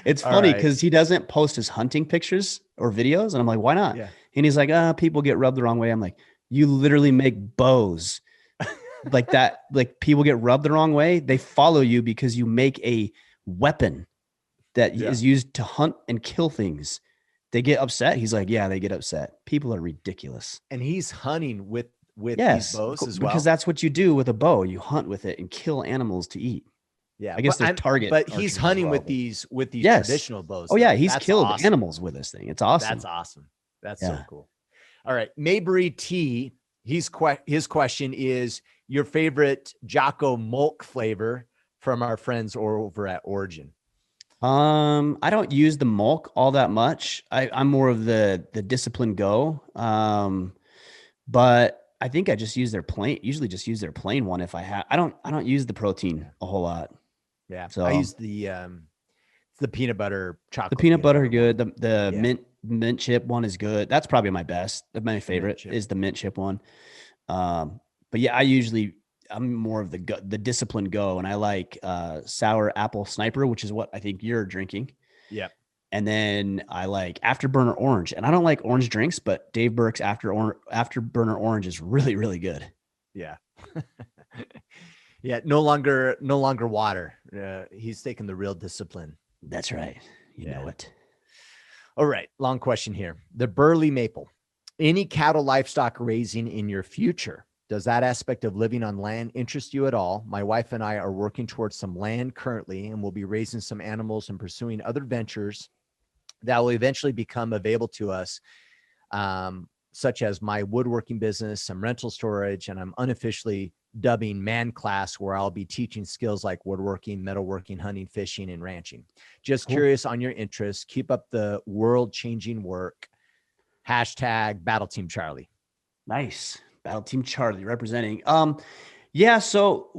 It's funny because he doesn't post his hunting pictures or videos, and I'm like, why not? Yeah. And he's like, people get rubbed the wrong way. I'm like, you literally make bows like that. Like, people get rubbed the wrong way. They follow you because you make a weapon that is used to hunt and kill things. They get upset. He's like, yeah, they get upset. People are ridiculous. And he's hunting with these bows as well. Because that's what you do with a bow. You hunt with it and kill animals to eat. Yeah. I guess there's target. But he's hunting with these traditional bows. Oh yeah. He's killed animals with this thing. It's awesome. That's awesome. That's so cool. All right. Maybury T, his question is your favorite Jocko MULK flavor from our friends over at Origin. I don't use the MULK all that much. I'm more of the Discipline Go. but I think I just use their plain, usually just use their plain one. If I have, I don't use the protein a whole lot. Yeah. So I use the peanut butter the chocolate peanut butter good. one. The Yeah. mint chip one is good. That's probably my best. My favorite is the mint chip one. But yeah, I'm more of the disciplined go, and I like sour apple sniper, which is what I think you're drinking. Yeah. And then I like Afterburner Orange, and I don't like orange drinks, but Dave Burke's Afterburner Orange is really, really good. Yeah. Yeah. No longer water. He's taking the real discipline. That's right. You know it. All right. Long question here. The Burley Maple. Any cattle livestock raising in your future? Does that aspect of living on land interest you at all? My wife and I are working towards some land currently, and we'll be raising some animals and pursuing other ventures that will eventually become available to us, such as my woodworking business, some rental storage, and I'm unofficially dubbing man class, where I'll be teaching skills like woodworking, metalworking, hunting, fishing, and ranching. Just curious on your interests. Keep up the world-changing work. # Battle Team Charlie. Nice. Battle Team Charlie representing. Yeah. So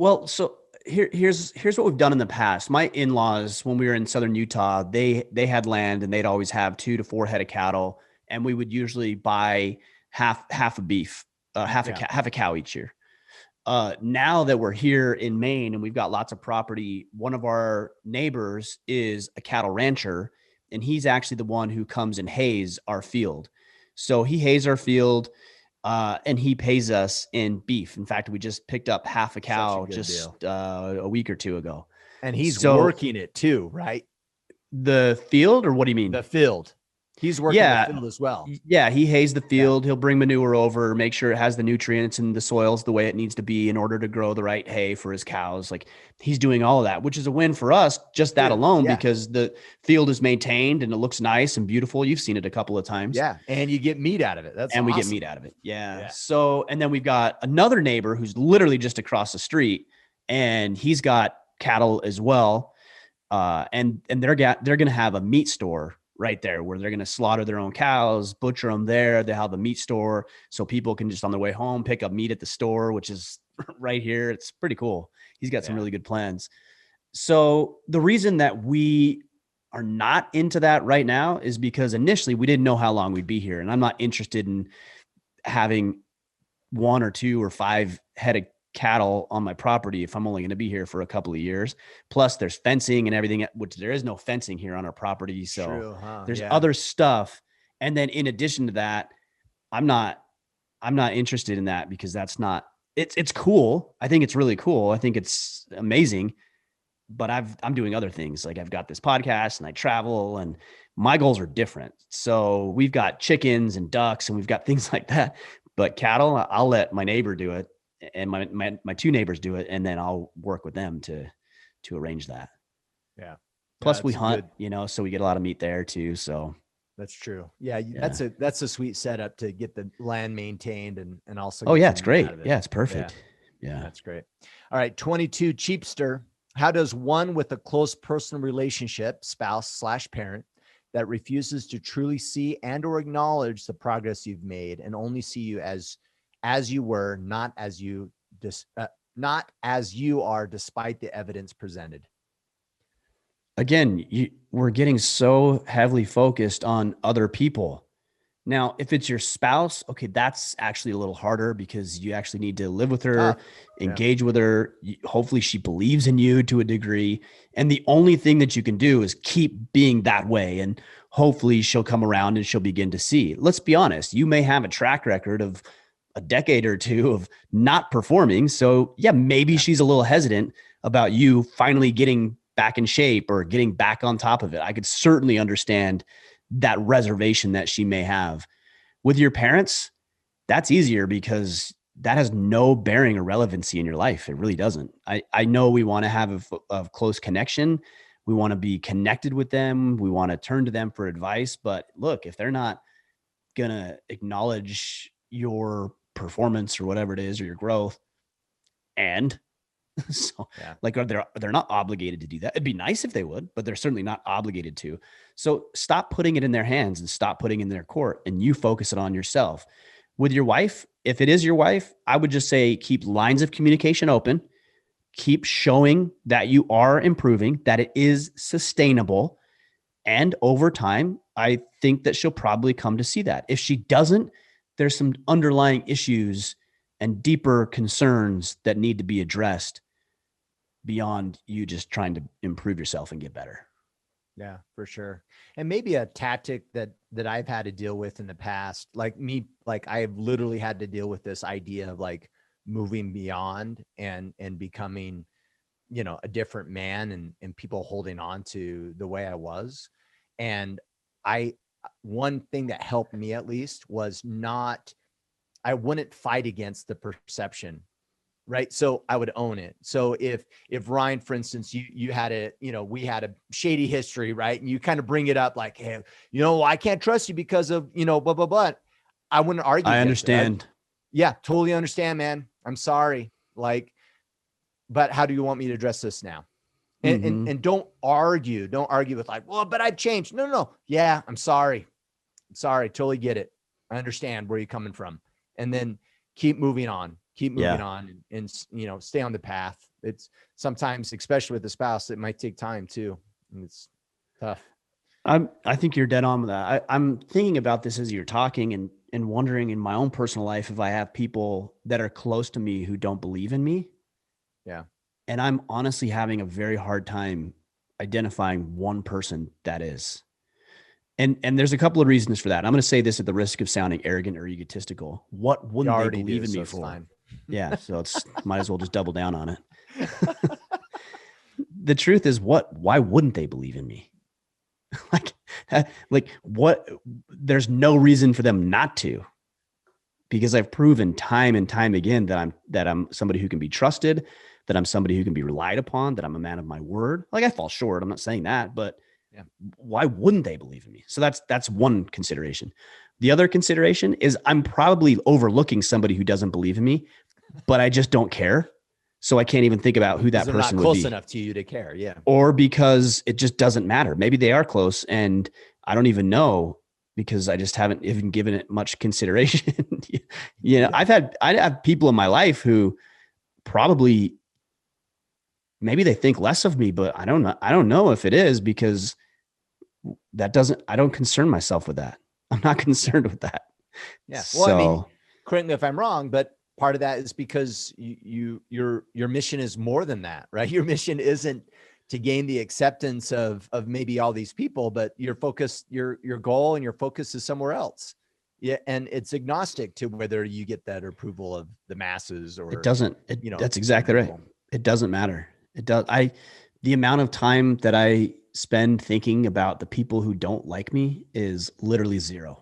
here's what we've done in the past. My in-laws, when we were in Southern Utah, they had land, and they'd always have 2 to 4 head of cattle. And we would usually buy half a beef, half a cow each year. Now that we're here in Maine and we've got lots of property, one of our neighbors is a cattle rancher, and he's actually the one who comes and hays our field. So he hays our field, and he pays us in beef. In fact, we just picked up half a cow a week or 2 ago. And he's working it too, right? The field, or what do you mean? The field. He's working the field as well. Yeah, he hays the field. Yeah. He'll bring manure over, make sure it has the nutrients and the soils the way it needs to be in order to grow the right hay for his cows. Like, he's doing all of that, which is a win for us, just that alone, because the field is maintained and it looks nice and beautiful. You've seen it a couple of times. Yeah. And you get meat out of it. That's awesome. We get meat out of it. Yeah. So, and then we've got another neighbor who's literally just across the street, and he's got cattle as well. And they're going to have a meat store right there, where they're going to slaughter their own cows, butcher them there. They have a meat store, so people can just on their way home pick up meat at the store, which is right here. It's pretty cool. He's got some really good plans. So the reason that we are not into that right now is because initially we didn't know how long we'd be here, and I'm not interested in having 1 or 2 or 5 head of cattle on my property if I'm only going to be here for a couple of years. Plus there's fencing and everything, which there is no fencing here on our property. So there's other stuff. And then in addition to that, I'm not interested in that, because that's not, it's cool. I think it's really cool. I think it's amazing, but I'm doing other things. Like, I've got this podcast and I travel, and my goals are different. So we've got chickens and ducks and we've got things like that, but cattle, I'll let my neighbor do it. And my 2 neighbors do it, and then I'll work with them to arrange that. Yeah. Plus we hunt, so we get a lot of meat there too. So that's true. Yeah. That's a sweet setup to get the land maintained and also. Oh yeah. It's great. Yeah. It's perfect. Yeah. That's great. All right. 22 Cheapster. How does one with a close personal relationship, spouse / parent, that refuses to truly see and or acknowledge the progress you've made and only see you as you were, not as you are, despite the evidence presented? Again, we're getting so heavily focused on other people. Now, if it's your spouse, okay, that's actually a little harder, because you actually need to live with her, engage with her. Hopefully she believes in you to a degree. And the only thing that you can do is keep being that way. And hopefully she'll come around and she'll begin to see. Let's be honest. You may have a track record of a decade or 2 of not performing. So yeah, maybe she's a little hesitant about you finally getting back in shape or getting back on top of it. I could certainly understand that reservation that she may have. With your parents, that's easier, because that has no bearing or relevancy in your life. It really doesn't. I know we want to have a close connection. We want to be connected with them. We want to turn to them for advice. But look, if they're not going to acknowledge your performance or whatever it is, or your growth, and so like, they're not obligated to do that. It'd be nice if they would, but they're certainly not obligated to. So stop putting it in their hands and stop putting it in their court, and you focus it on yourself. With your wife, if it is your wife, I would just say keep lines of communication open, keep showing that you are improving, that it is sustainable. And over time, I think that she'll probably come to see that. If she doesn't, there's some underlying issues and deeper concerns that need to be addressed beyond you just trying to improve yourself and get better. Yeah, for sure. And maybe a tactic that I've had to deal with in the past, like I've literally had to deal with this idea of like moving beyond and becoming, a different man, and people holding on to the way I was. And one thing that helped me at least was I wouldn't fight against the perception. Right. So I would own it. So if Ryan, for instance, you had we had a shady history, right? And you kind of bring it up like, hey, I can't trust you because of, blah, blah, blah. I wouldn't argue. I understand. Yeah, totally understand, man. I'm sorry. Like, but how do you want me to address this now? And don't argue. Don't argue with like, well, but I've changed. No. Yeah, I'm sorry. Totally get it. I understand where you're coming from. And then keep moving on. Keep moving on and stay on the path. It's sometimes, especially with a spouse, it might take time too. And it's tough. I think you're dead on with that. I'm thinking about this as you're talking and wondering in my own personal life, if I have people that are close to me who don't believe in me. Yeah. And I'm honestly having a very hard time identifying one person that is. And there's a couple of reasons for that. I'm going to say this at the risk of sounding arrogant or egotistical. What wouldn't they believe in me for? Yeah. So might as well just double down on it. The truth is why wouldn't they believe in me? There's no reason for them not to, because I've proven time and time again that I'm somebody who can be trusted, that I'm somebody who can be relied upon, that I'm a man of my word. Like I fall short. I'm not saying that, but why wouldn't they believe in me? So that's one consideration. The other consideration is I'm probably overlooking somebody who doesn't believe in me, but I just don't care. So I can't even think about who that person would be. Not close enough to you to care. Yeah. Or because it just doesn't matter. Maybe they are close and I don't even know because I just haven't even given it much consideration. I have people in my life who probably, maybe they think less of me, but I don't know if it is because I don't concern myself with that. I'm not concerned with that. Yeah. Well, correct me if I'm wrong, but part of that is because your mission is more than that, right? Your mission isn't to gain the acceptance of maybe all these people, but your focus, your goal and your focus is somewhere else. Yeah. And it's agnostic to whether you get that approval of the masses or it doesn't, that's exactly right. It doesn't matter. The amount of time that I spend thinking about the people who don't like me is literally zero.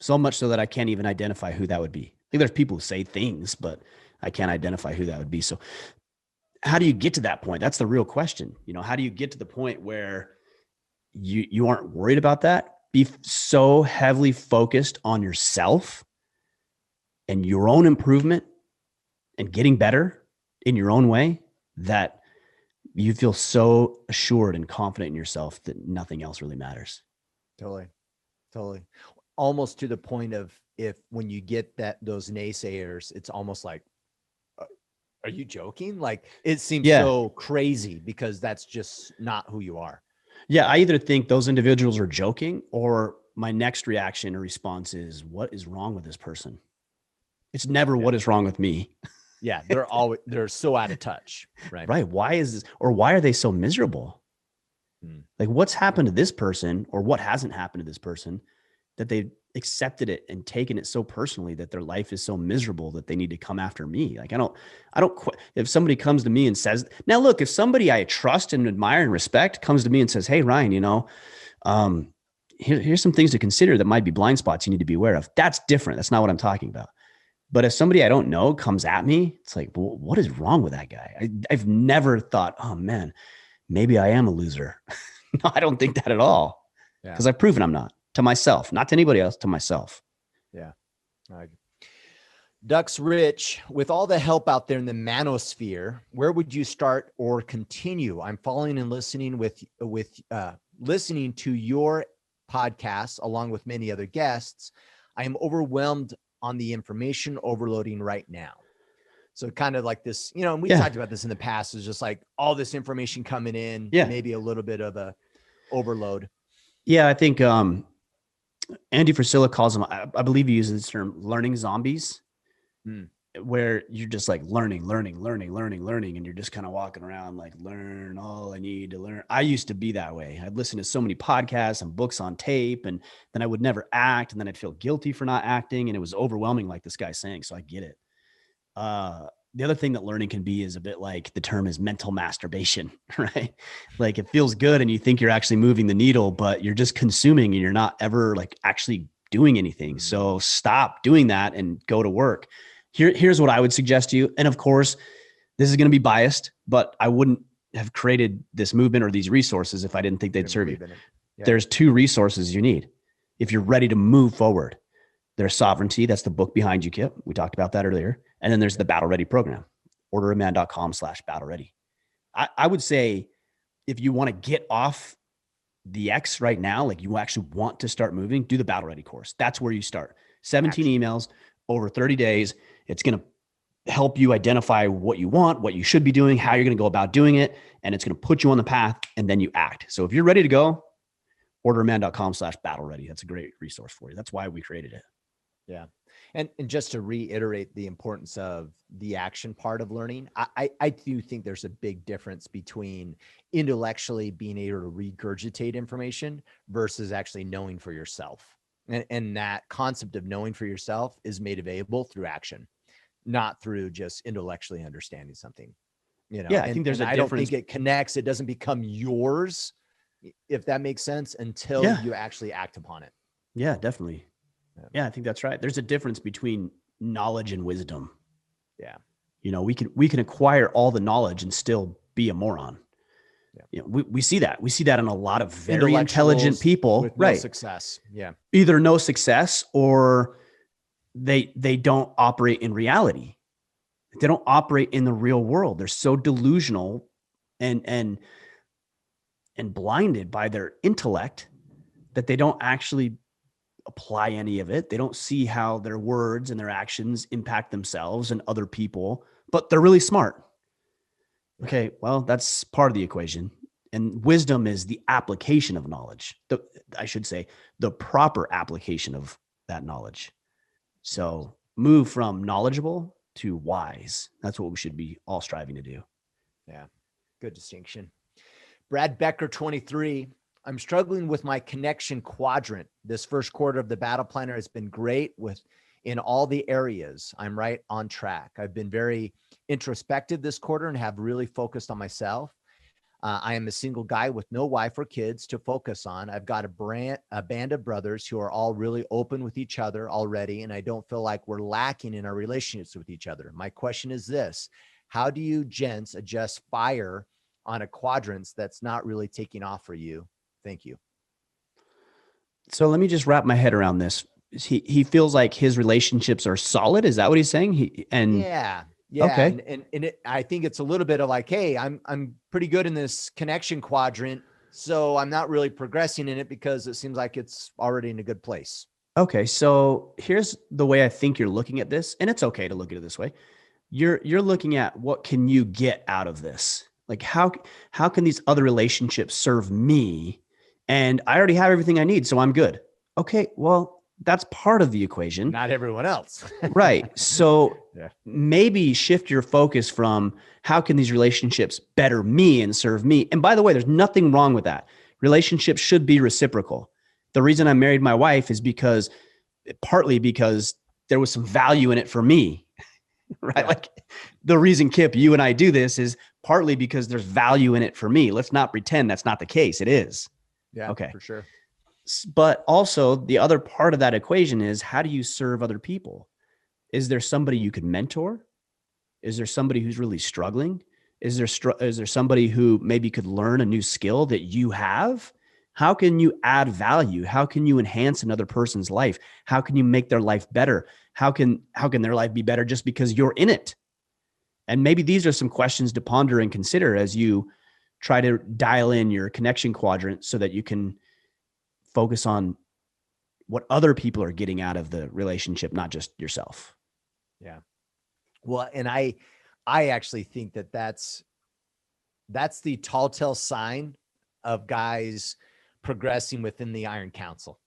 So much so that I can't even identify who that would be. Like there's people who say things, but I can't identify who that would be. So how do you get to that point? That's the real question. How do you get to the point where you aren't worried about that? Be so heavily focused on yourself and your own improvement and getting better in your own way that you feel so assured and confident in yourself that nothing else really matters. Totally. Almost to the point of when you get those naysayers, it's almost like, are you joking? Like it seems so crazy because that's just not who you are. Yeah. I either think those individuals are joking or my next reaction or response is, what is wrong with this person? It's never what is wrong with me. Yeah. They're so out of touch. Right. Right. Why is this, or why are they so miserable? Like what's happened to this person or what hasn't happened to this person that they've accepted it and taken it so personally that their life is so miserable that they need to come after me. Like I don't quit. If somebody comes to me and says, now look, if somebody I trust and admire and respect comes to me and says, hey, Ryan, here's some things to consider that might be blind spots you need to be aware of. That's different. That's not what I'm talking about. But if somebody I don't know comes at me, it's like, well, what is wrong with that guy? I've never thought, oh man, maybe I am a loser. No, I don't think that at all. Because I've proven I'm not. To myself, not to anybody else, to myself. Yeah. Ducks Rich, with all the help out there in the manosphere, where would you start or continue? I'm following and listening listening to your podcasts, along with many other guests, I am overwhelmed on the information overloading right now. So kind of like this, you know, and we talked about this in the past, is just like all this information coming in, maybe a little bit of a overload. Yeah. I think, Andy Frisella calls them, I believe he uses this term, learning zombies, where you're just like learning. And you're just kind of walking around like, learn all I need to learn. I used to be that way. I'd listen to so many podcasts and books on tape, and then I would never act. And then I'd feel guilty for not acting. And it was overwhelming, like this guy's saying. So I get it. The other thing that learning can be is a bit like the term is mental masturbation, right? Like it feels good and you think you're actually moving the needle, but you're just consuming and you're not ever like actually doing anything. So stop doing that and go to work. Here's what I would suggest to you. And of course, this is going to be biased, but I wouldn't have created this movement or these resources if I didn't think they'd serve you. There's 2 resources you need if you're ready to move forward. There's Sovereignty. That's the book behind you, Kipp. We talked about that earlier. And then there's the Battle Ready program, orderofman.com/battle ready. I would say if you want to get off the X right now, like you actually want to start moving, do the Battle Ready course. That's where you start. 17 emails over 30 days. It's going to help you identify what you want, what you should be doing, how you're going to go about doing it. And it's going to put you on the path and then you act. So if you're ready to go, orderofman.com/battle ready. That's a great resource for you. That's why we created it. Yeah. And just to reiterate the importance of the action part of learning, I do think there's a big difference between intellectually being able to regurgitate information versus actually knowing for yourself. And that concept of knowing for yourself is made available through action, not through just intellectually understanding something. You know, yeah, I think there's a difference. I don't think it connects. It doesn't become yours, if that makes sense, until you actually act upon it. Yeah, definitely. Yeah, I think that's right. There's a difference between knowledge and wisdom. Yeah. You know, we can acquire all the knowledge and still be a moron. Yeah. You know, we see that. We see that in a lot of very intelligent people, with no success. Yeah. Either no success or they don't operate in reality. They don't operate in the real world. They're so delusional and blinded by their intellect that they don't actually apply any of it. They don't see how their words and their actions impact themselves and other people, but they're really smart. Okay, well, that's part of the equation. And wisdom is the application of knowledge. I should say the proper application of that knowledge. So move from knowledgeable to wise. That's what we should be all striving to do. Yeah, good distinction. Brad Becker, 23. I'm struggling with my connection quadrant. This first quarter of the battle planner has been great in all the areas. I'm right on track. I've been very introspective this quarter and have really focused on myself. I am a single guy with no wife or kids to focus on. I've got a band of brothers who are all really open with each other already, and I don't feel like we're lacking in our relationships with each other. My question is this: how do you gents adjust fire on a quadrant that's not really taking off for you? Thank you. So let me just wrap my head around this. He feels like his relationships are solid. Is that what he's saying? Yeah. Okay. And I think it's a little bit of like, hey, I'm pretty good in this connection quadrant, so I'm not really progressing in it because it seems like it's already in a good place. Okay. So here's the way I think you're looking at this, and it's okay to look at it this way. You're looking at what can you get out of this? Like how can these other relationships serve me? And I already have everything I need, so I'm good. Okay, well, that's part of the equation. Not everyone else. Right. So maybe shift your focus from how can these relationships better me and serve me? And by the way, there's nothing wrong with that. Relationships should be reciprocal. The reason I married my wife is partly because there was some value in it for me, right? Yeah. Like the reason, Kipp, you and I do this is partly because there's value in it for me. Let's not pretend that's not the case. It is. Yeah, okay. For sure. But also the other part of that equation is, how do you serve other people? Is there somebody you could mentor? Is there somebody who's really struggling? Is there somebody who maybe could learn a new skill that you have? How can you add value? How can you enhance another person's life? How can you make their life better? How can their life be better just because you're in it? And maybe these are some questions to ponder and consider as you try to dial in your connection quadrant so that you can focus on what other people are getting out of the relationship, not just yourself. Yeah. Well, and I actually think that that's the tall tale sign of guys progressing within the Iron Council.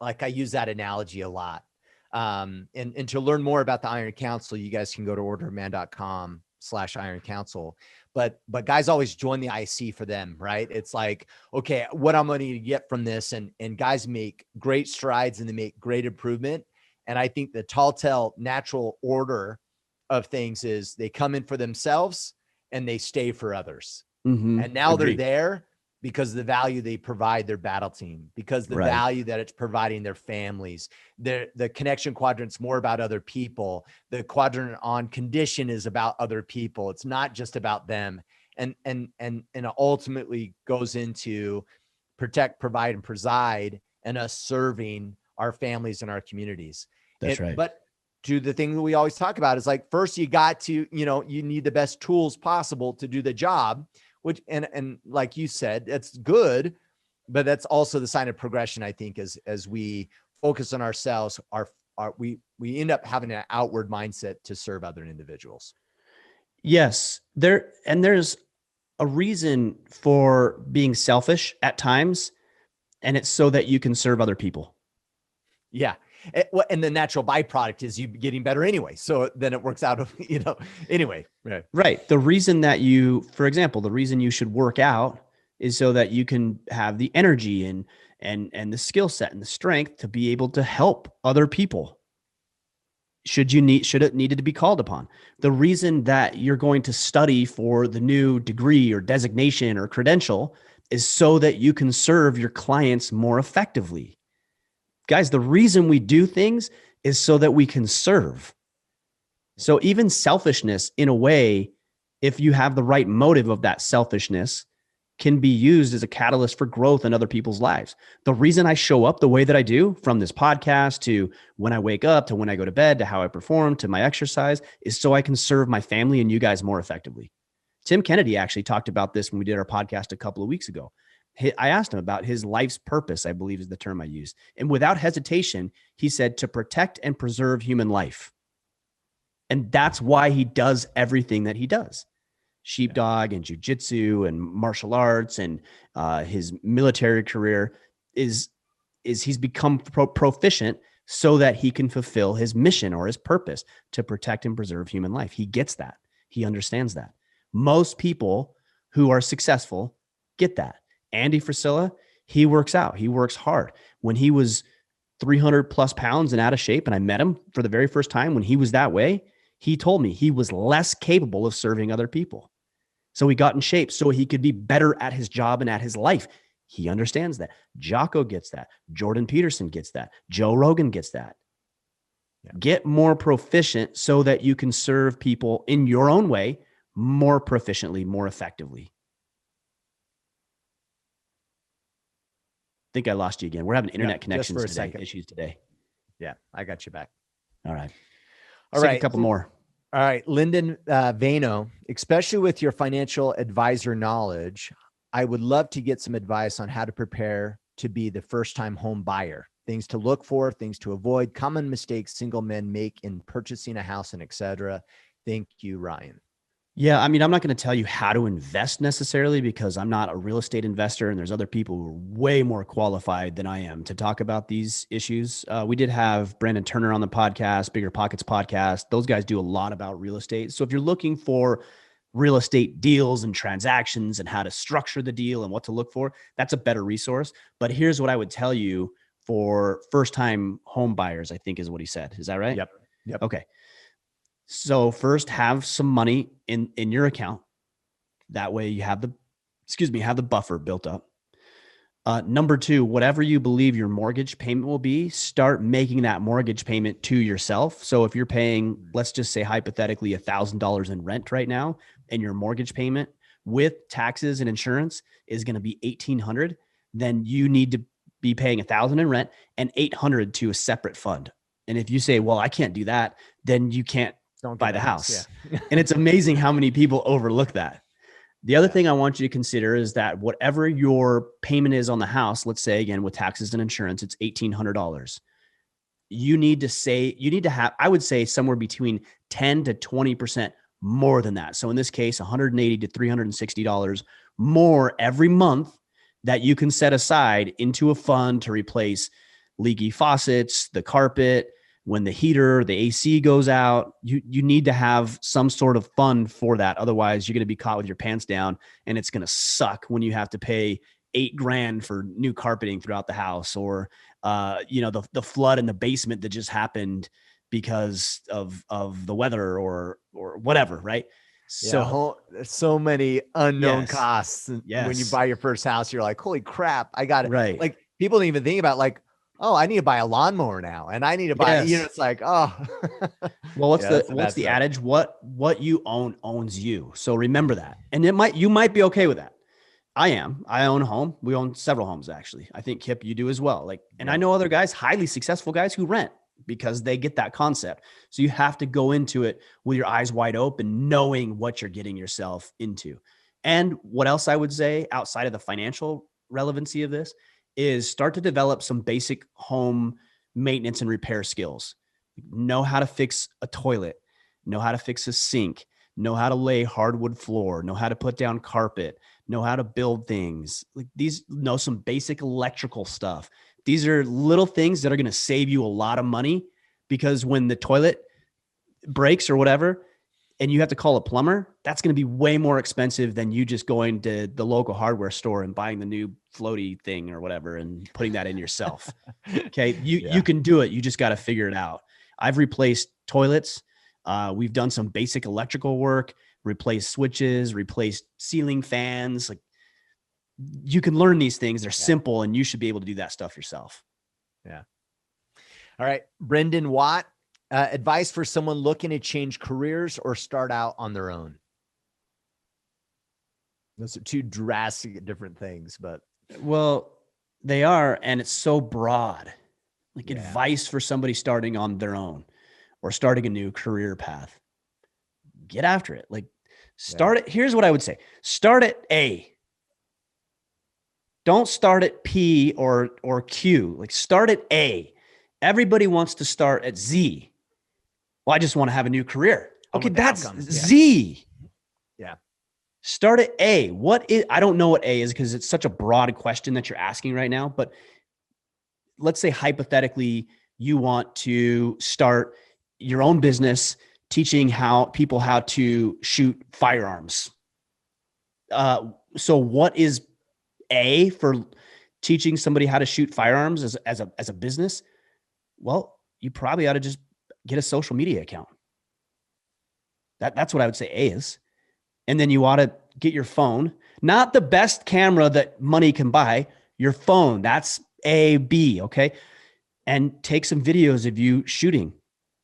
Like I use that analogy a lot. And to learn more about the Iron Council, you guys can go to orderman.com/Iron Council. But guys always join the IC for them, right? It's like, okay, what I'm going to get from this, and guys make great strides and they make great improvement. And I think the tall tale natural order of things is they come in for themselves and they stay for others. Mm-hmm. And now Agreed. they're there because of the value they provide their battle team, because the value that it's providing their families. The connection quadrant's more about other people. The quadrant on condition is about other people. It's not just about them. And it ultimately goes into protect, provide, and preside, and us serving our families and our communities. That's right. But to the thing that we always talk about is like, first you got to, you need the best tools possible to do the job, which, and like you said, that's good, but that's also the sign of progression. I think as we focus on ourselves, we end up having an outward mindset to serve other individuals. Yes. There's a reason for being selfish at times, and it's so that you can serve other people. Yeah. And the natural byproduct is you getting better anyway. So then it works out, anyway. Right. The reason that for example, the reason you should work out is so that you can have the energy and the skill set and the strength to be able to help other people. Should it needed to be called upon. The reason that you're going to study for the new degree or designation or credential is so that you can serve your clients more effectively. Guys, the reason we do things is so that we can serve. So even selfishness, in a way, if you have the right motive of that selfishness, can be used as a catalyst for growth in other people's lives. The reason I show up the way that I do, from this podcast to when I wake up to when I go to bed to how I perform to my exercise, is so I can serve my family and you guys more effectively. Tim Kennedy actually talked about this when we did our podcast a couple of weeks ago. I asked him about his life's purpose, I believe is the term I used. And without hesitation, he said to protect and preserve human life. And that's why he does everything that he does. Sheepdog and jujitsu and martial arts and his military career is he's become proficient so that he can fulfill his mission or his purpose to protect and preserve human life. He gets that. He understands that. Most people who are successful get that. Andy Frisella, he works out. He works hard. When he was 300 plus pounds and out of shape, and I met him for the very first time when he was that way, he told me he was less capable of serving other people. So he got in shape so he could be better at his job and at his life. He understands that. Jocko gets that. Jordan Peterson gets that. Joe Rogan gets that. Yeah. Get more proficient so that you can serve people in your own way more proficiently, more effectively. I think I lost you again. We're having internet connections today, issues today. Yeah, I got you back. All right. All right. A couple more. All right. Lyndon Vano, especially with your financial advisor knowledge, I would love to get some advice on how to prepare to be the first-time home buyer. Things to look for, things to avoid, common mistakes single men make in purchasing a house, and et cetera. Thank you, Ryan. Yeah, I mean, I'm not going to tell you how to invest necessarily because I'm not a real estate investor and there's other people who are way more qualified than I am to talk about these issues. We did have Brandon Turner on the podcast, Bigger Pockets podcast. Those guys do a lot about real estate. So if you're looking for real estate deals and transactions and how to structure the deal and what to look for, that's a better resource. But here's what I would tell you for first-time home buyers, I think is what he said. Is that right? Yep. Okay. So first, have some money in your account. That way you have the buffer built up. Number two, whatever you believe your mortgage payment will be, start making that mortgage payment to yourself. So if you're paying, let's just say hypothetically $1,000 in rent right now, and your mortgage payment with taxes and insurance is going to be $1,800, then you need to be paying $1,000 in rent and $800 to a separate fund. And if you say, well, I can't do that, then you can't buy the house. Yeah. And it's amazing how many people overlook that. The other thing I want you to consider is that whatever your payment is on the house, let's say again, with taxes and insurance, it's $1,800. You need to have, I would say somewhere between 10 to 20% more than that. So in this case, $180 to $360 more every month that you can set aside into a fund to replace leaky faucets, the carpet, when the heater, the AC goes out. You need to have some sort of fund for that. Otherwise, you're going to be caught with your pants down, and it's going to suck when you have to pay $8,000 for new carpeting throughout the house, or the flood in the basement that just happened because of the weather or whatever, right? So there's so many unknown costs. Yes. When you buy your first house, you're like, holy crap, I got it. Right. Like people don't even think about like, oh, I need to buy a lawnmower now. And I need to buy, it's like, oh, well, what's the adage? What you own owns you. So remember that. And you might be okay with that. I own a home. We own several homes, actually. I think Kipp, you do as well. I know other guys, highly successful guys who rent because they get that concept. So you have to go into it with your eyes wide open, knowing what you're getting yourself into. And what else I would say outside of the financial relevancy of this is start to develop some basic home maintenance and repair skills. Know how to fix a toilet, know how to fix a sink, know how to lay hardwood floor, know how to put down carpet, know how to build things like these, know some basic electrical stuff. These are little things that are going to save you a lot of money, because when the toilet breaks or whatever, and you have to call a plumber, that's going to be way more expensive than you just going to the local hardware store and buying the new floaty thing or whatever and putting that in yourself. Okay. You can do it. You just got to figure it out. I've replaced toilets. We've done some basic electrical work, replaced switches, replaced ceiling fans. Like, you can learn these things. They're simple, and you should be able to do that stuff yourself. Yeah. All right. Brendan Watt, advice for someone looking to change careers or start out on their own. Those are two drastic different things, but. Well, they are. And it's so broad, like advice for somebody starting on their own or starting a new career path. Get after it. Like start it. Here's what I would say. Start at A. Don't start at P or Q. Like start at A. Everybody wants to start at Z. Well, I just want to have a new career. Okay, that's Z. Yeah. Start at A. I don't know what A is because it's such a broad question that you're asking right now. But let's say hypothetically, you want to start your own business teaching people how to shoot firearms. So what is A for teaching somebody how to shoot firearms as a business? Well, you probably ought to just get a social media account. That's what I would say A is. And then you ought to get your phone, not the best camera that money can buy, your phone. That's A, B. Okay. And take some videos of you shooting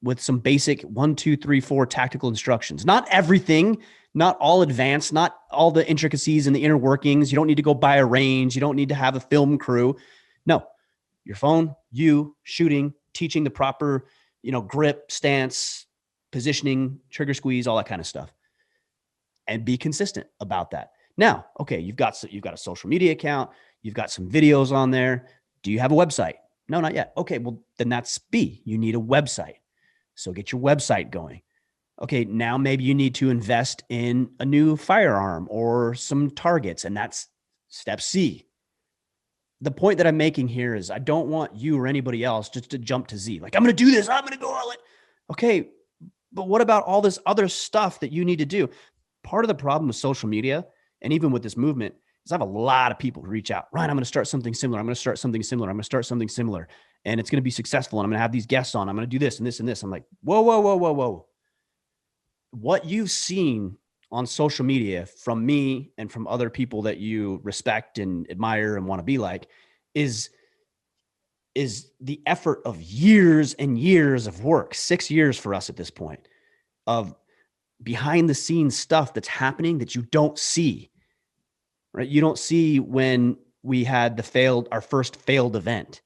with some basic 1, 2, 3, 4 tactical instructions. Not everything, not all advanced, not all the intricacies and the inner workings. You don't need to go buy a range. You don't need to have a film crew. No, your phone, you shooting, teaching the proper, grip, stance, positioning, trigger squeeze, all that kind of stuff, and be consistent about that. Now, okay, you've got a social media account. You've got some videos on there. Do you have a website? No, not yet. Okay, well, then that's B. You need a website. So get your website going. Okay, now maybe you need to invest in a new firearm or some targets, and that's step C. The point that I'm making here is I don't want you or anybody else just to jump to Z. Like, I'm going to do this. I'm going to go all in. Okay, but what about all this other stuff that you need to do? Part of the problem with social media, and even with this movement, is I have a lot of people who reach out. Ryan, I'm going to start something similar. I'm going to start something similar. I'm going to start something similar. And it's going to be successful. And I'm going to have these guests on. I'm going to do this and this and this. I'm like, whoa, whoa, whoa, whoa, whoa. What you've seen on social media from me and from other people that you respect and admire and want to be like is the effort of years and years of work, 6 years for us at this point, of behind the scenes stuff that's happening that you don't see, right? You don't see when we had our first failed event.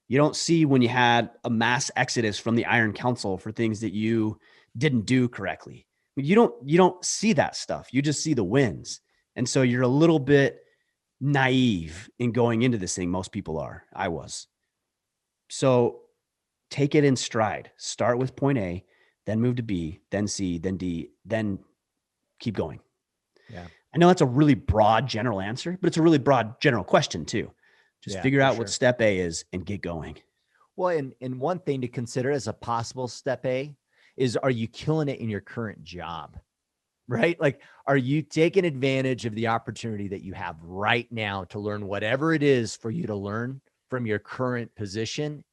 You don't see when you had a mass exodus from the Iron Council for things that you didn't do correctly. You don't see that stuff. You just see the wins. And so you're a little bit naive in going into this thing. Most people are. I was. So take it in stride. Start with point A, then move to B, then C, then D, then keep going. Yeah. I know that's a really broad general answer, but it's a really broad general question too. Just figure out what step A is and get going. Well, and one thing to consider as a possible step A is, are you killing it in your current job? Right? Like, are you taking advantage of the opportunity that you have right now to learn whatever it is for you to learn from your current position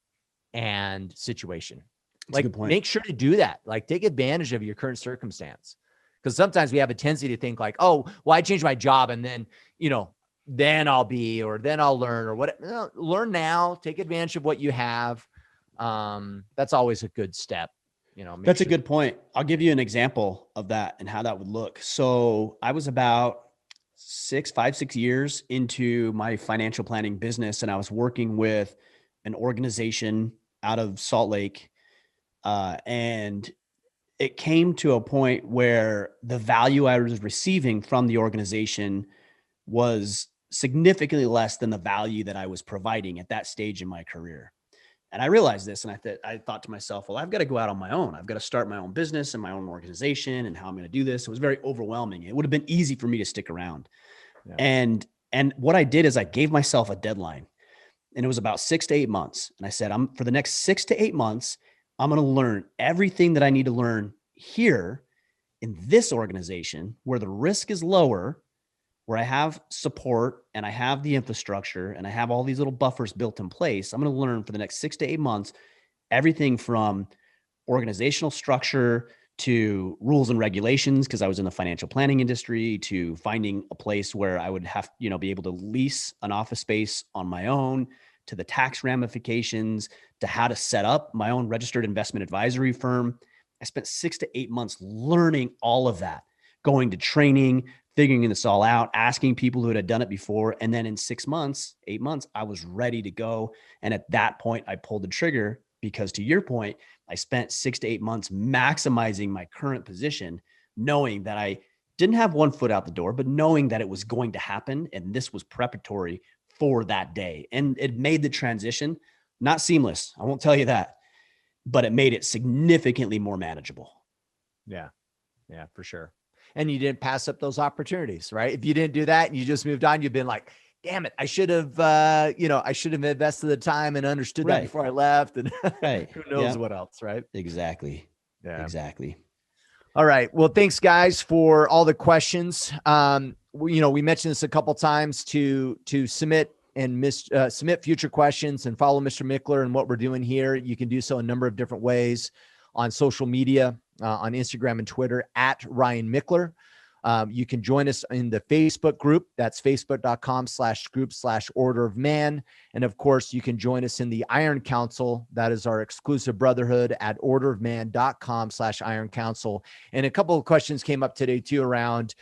and situation? That's a good point. Make sure to do that. Like, take advantage of your current circumstance. Because sometimes we have a tendency to think like, oh, well, I changed my job and then, then I'll then I'll learn or what. No, learn now, take advantage of what you have. That's always a good step. That's a good point. I'll give you an example of that and how that would look. So I was about 6 years into my financial planning business, and I was working with an organization out of Salt Lake. And it came to a point where the value I was receiving from the organization was significantly less than the value that I was providing at that stage in my career. And I realized this, and I thought to myself, well, I've got to go out on my own. I've got to start my own business and my own organization and how I'm going to do this. It was very overwhelming. It would have been easy for me to stick around. Yeah. And what I did is I gave myself a deadline, and it was about 6 to 8 months. And I said, for the next 6 to 8 months, I'm going to learn everything that I need to learn here in this organization where the risk is lower, where I have support and I have the infrastructure and I have all these little buffers built in place. I'm going to learn for the next 6 to 8 months, everything from organizational structure to rules and regulations, because I was in the financial planning industry, to finding a place where I would have, be able to lease an office space on my own, to the tax ramifications, to how to set up my own registered investment advisory firm. I spent 6 to 8 months learning all of that, going to training, figuring this all out, asking people who had done it before. And then in 6 months, 8 months, I was ready to go. And at that point, I pulled the trigger because, to your point, I spent 6 to 8 months maximizing my current position, knowing that I didn't have one foot out the door, but knowing that it was going to happen. And this was preparatory for that day. And it made the transition not seamless, I won't tell you that, but it made it significantly more manageable. Yeah, for sure. And you didn't pass up those opportunities, right? If you didn't do that and you just moved on, you've been like, damn it, I should have, I should have invested the time and understood that before I left. And who knows what else, right? Exactly. Yeah, exactly. All right. Well, thanks guys for all the questions. We mentioned this a couple times to submit and submit future questions and follow Mr. Mickler and what we're doing here. You can do so a number of different ways on social media, on Instagram and Twitter at Ryan Mickler. You can join us in the Facebook group. That's facebook.com/group/Order of Man. And of course, you can join us in the Iron Council. That is our exclusive brotherhood at orderofman.com/Iron Council. And a couple of questions came up today too around,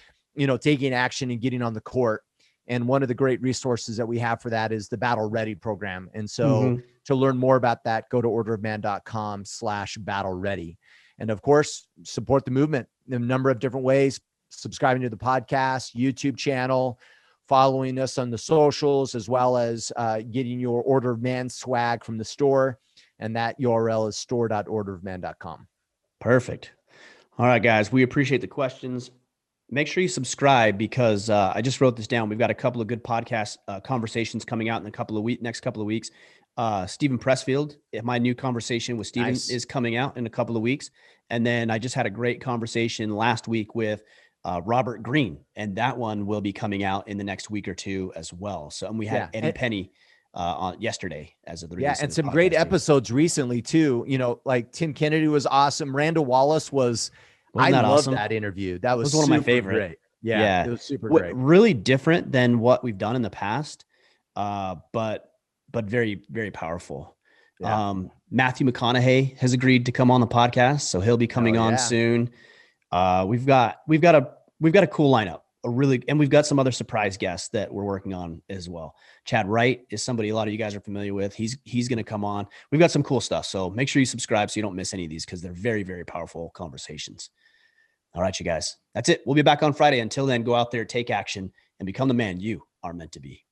taking action and getting on the court. And one of the great resources that we have for that is the Battle Ready program. And so to learn more about that, go to orderofman.com/battle ready. And of course, support the movement in a number of different ways: subscribing to the podcast, YouTube channel, following us on the socials, as well as getting your Order of Man swag from the store. And that URL is store.orderofman.com. Perfect. All right, guys, we appreciate the questions. Make sure you subscribe, because I just wrote this down. We've got a couple of good podcast conversations coming out in next couple of weeks. Stephen Pressfield, my new conversation with Stephen is coming out in a couple of weeks. And then I just had a great conversation last week with Robert Greene, and that one will be coming out in the next week or two as well. So, and we had Eddie Penny on yesterday as of the release. And some great episodes recently too. Like Tim Kennedy was awesome. Randall Wallace was. I loved that interview. That was one of my favorite. Great. Yeah, it was super great. Really different than what we've done in the past, but very, very powerful. Yeah. Matthew McConaughey has agreed to come on the podcast, so he'll be coming on soon. We've got a cool lineup, and we've got some other surprise guests that we're working on as well. Chad Wright is somebody a lot of you guys are familiar with. He's going to come on. We've got some cool stuff, so make sure you subscribe so you don't miss any of these, because they're very, very powerful conversations. All right, you guys. That's it. We'll be back on Friday. Until then, go out there, take action, and become the man you are meant to be.